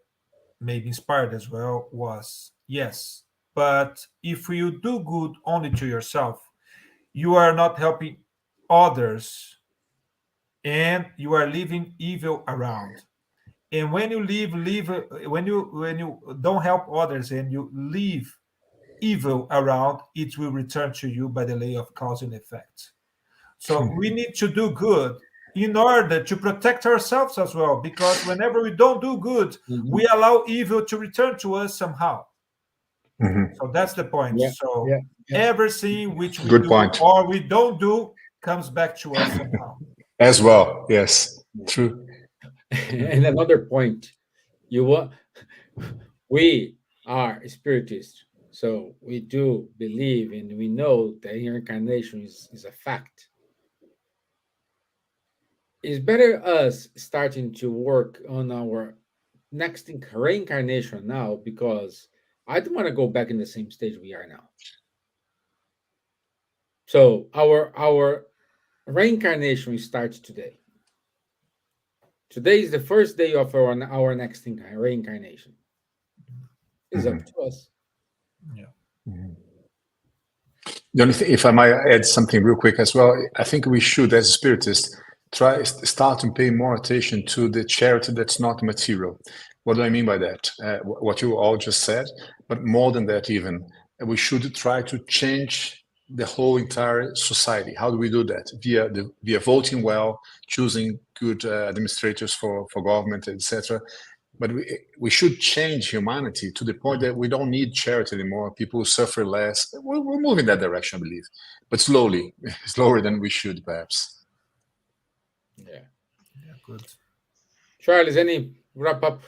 maybe inspired as well, was yes, but if you do good only to yourself, you are not helping others, and you are leaving evil around. And when you when you don't help others and you leave evil around, it will return to you by the lay of cause and effect. So we need to do good in order to protect ourselves as well, because whenever we don't do good, we allow evil to return to us somehow. So that's the point. So everything which we Good do point. or we don't do comes back to us somehow. As well, yes, true. And another point, we are spiritists, so we do believe and we know that reincarnation is a fact. It's better us starting to work on our next reincarnation now, because I don't want to go back in the same stage we are now. So our reincarnation starts today. Today is the first day of our next reincarnation. It's up to us. Yeah. The only thing, if I might add something real quick as well, I think we should, as spiritists, start to pay more attention to the charity that's not material. What do I mean by that? What you all just said, but more than that even, we should try to change the whole entire society. How do we do that? Via voting well, choosing good administrators for government, etc. But we should change humanity to the point that we don't need charity anymore. People suffer less. We're moving in that direction, I believe, but slowly, slower than we should, perhaps. Yeah. Yeah, good. Charles, any wrap-up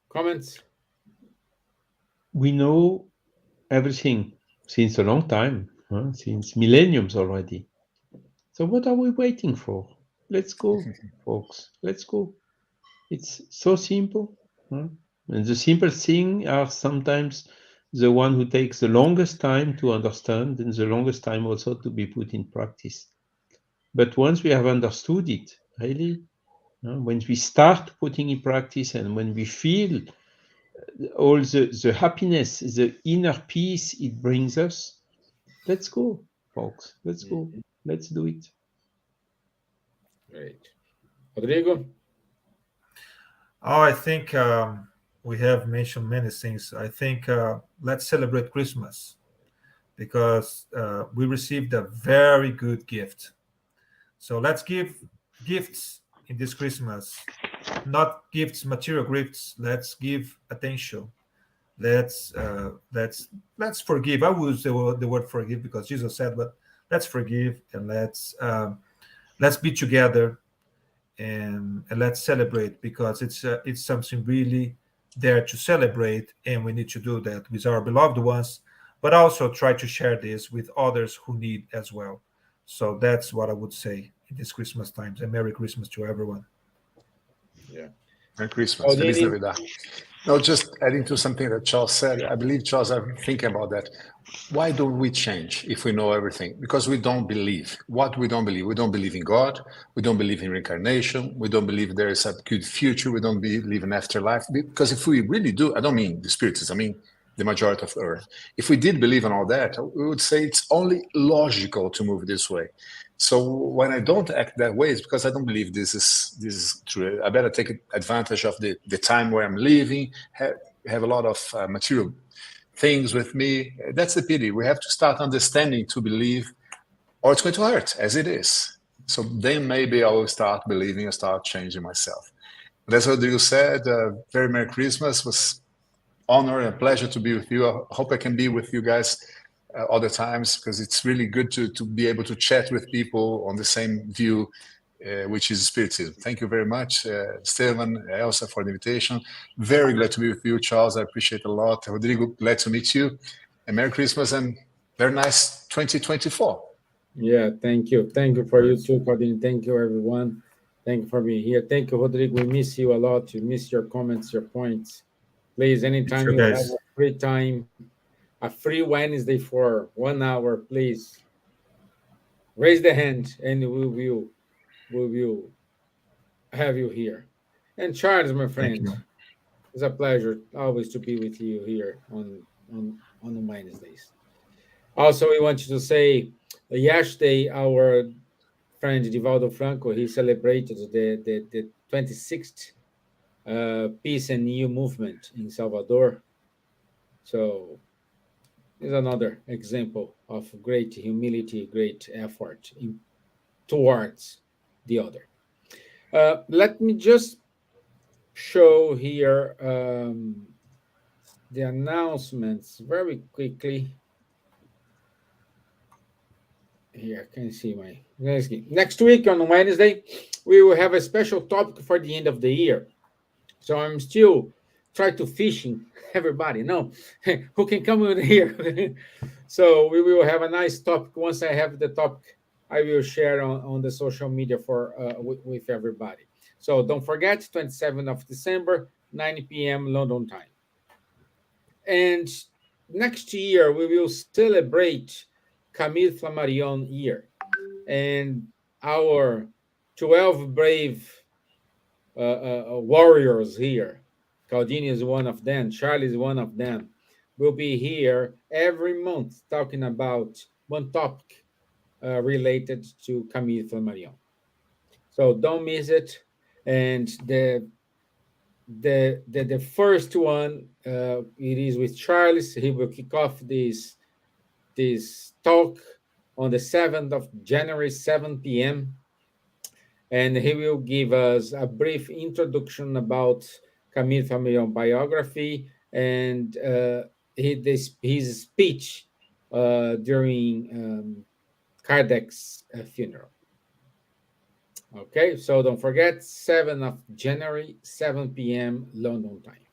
comments? We know everything since a long time, since millenniums already. So what are we waiting for? Let's go, folks. Let's go. It's so simple. And the simple things are sometimes the one who takes the longest time to understand and the longest time also to be put in practice. But once we have understood it, really, when we start putting in practice and when we feel all the happiness, the inner peace it brings us, let's go, folks. Let's go. Let's do it. Great. Rodrigo? Oh, I think we have mentioned many things. I think let's celebrate Christmas, because we received a very good gift. So let's give gifts in this Christmas, not gifts, material gifts. Let's give attention. Let's forgive. I will use the word forgive because Jesus said, but let's forgive, and let's be together, and let's celebrate, because it's something really there to celebrate, and we need to do that with our beloved ones, but also try to share this with others who need as well. So that's what I would say in this Christmas times. And Merry Christmas to everyone. Yeah. Merry Christmas. Feliz Navidad. No, just adding to something that Charles said, I believe, Charles, I'm thinking about that. Why don't we change if we know everything? Because we don't believe. What we don't believe? We don't believe in God. We don't believe in reincarnation. We don't believe there is a good future. We don't believe in afterlife. Because if we really do, I don't mean the spiritists, I mean the majority of Earth. If we did believe in all that, we would say it's only logical to move this way. So when I don't act that way, it's because I don't believe this is true. I better take advantage of the time where I'm living, have a lot of material things with me. That's the pity. We have to start understanding to believe, or it's going to hurt as it is. So then maybe I will start believing and start changing myself. But as Rodrigo said, very Merry Christmas. It was honor and a pleasure to be with you. I hope I can be with you guys other times, because it's really good to be able to chat with people on the same view, which is spiritism. Thank you very much, Stevan, Elsa, for the invitation. Very glad to be with you, Charles. I appreciate it a lot. Rodrigo, glad to meet you. And Merry Christmas and very nice 2024. Yeah, thank you. Thank you for you too, Caldini. Thank you, everyone. Thank you for being here. Thank you, Rodrigo. We miss you a lot. We miss your comments, your points. Please, anytime you have a free time, a free Wednesday for 1 hour, please raise the hand and we will have you here. And Charles, my friend, it's a pleasure always to be with you here on Wednesdays. Also, we want you to say yesterday our friend Divaldo Franco, he celebrated the 26th Peace and New Movement in Salvador. So is another example of great humility, great effort towards the other. Let me just show here the announcements very quickly. Here, can you see my next week on Wednesday, we will have a special topic for the end of the year. So I'm still trying to fishing everybody. No, who can come in here? So we will have a nice topic. Once I have the topic, I will share on the social media for with everybody. So don't forget, 27th of December, 9 p.m. London time. And next year, we will celebrate Camille Flammarion year. And our 12 brave warriors here, Caldini is one of them, Charlie is one of them, will be here every month talking about one topic related to Camille Flammarion. So don't miss it. And the first one, it is with Charles. He will kick off this talk on the 7th of January, 7 p.m. And he will give us a brief introduction about Camille Flammarion biography and his speech during Kardec's funeral. Okay, so don't forget, 7th of January, 7 p.m. London time.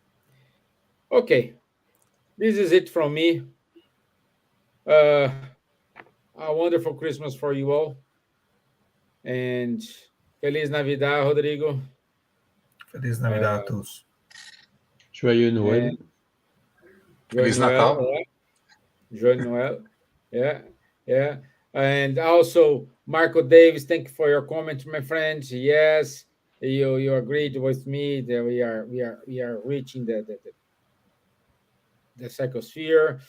Okay, this is it from me. A wonderful Christmas for you all. And Feliz Navidad, Rodrigo. Feliz Navidad a todos. Joyeux Noël. Feliz Natal. Joyeux Noël. Yeah. And also, Marco Davis, thank you for your comment, my friend. Yes, you agreed with me that we are reaching the psychosphere.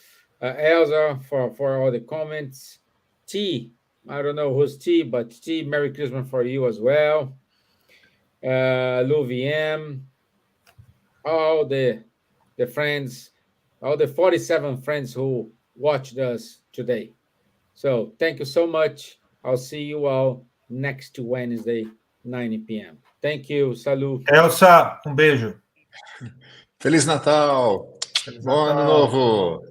Elsa for all the comments. T, I don't know who's T, but T, Merry Christmas for you as well. Lou VM, all the friends, all the 47 friends who watched us today. So thank you so much. I'll see you all next Wednesday, 9 p.m. Thank you. Salut. Elsa, beijo. Feliz Natal. Feliz Bom Ano Natal. Novo.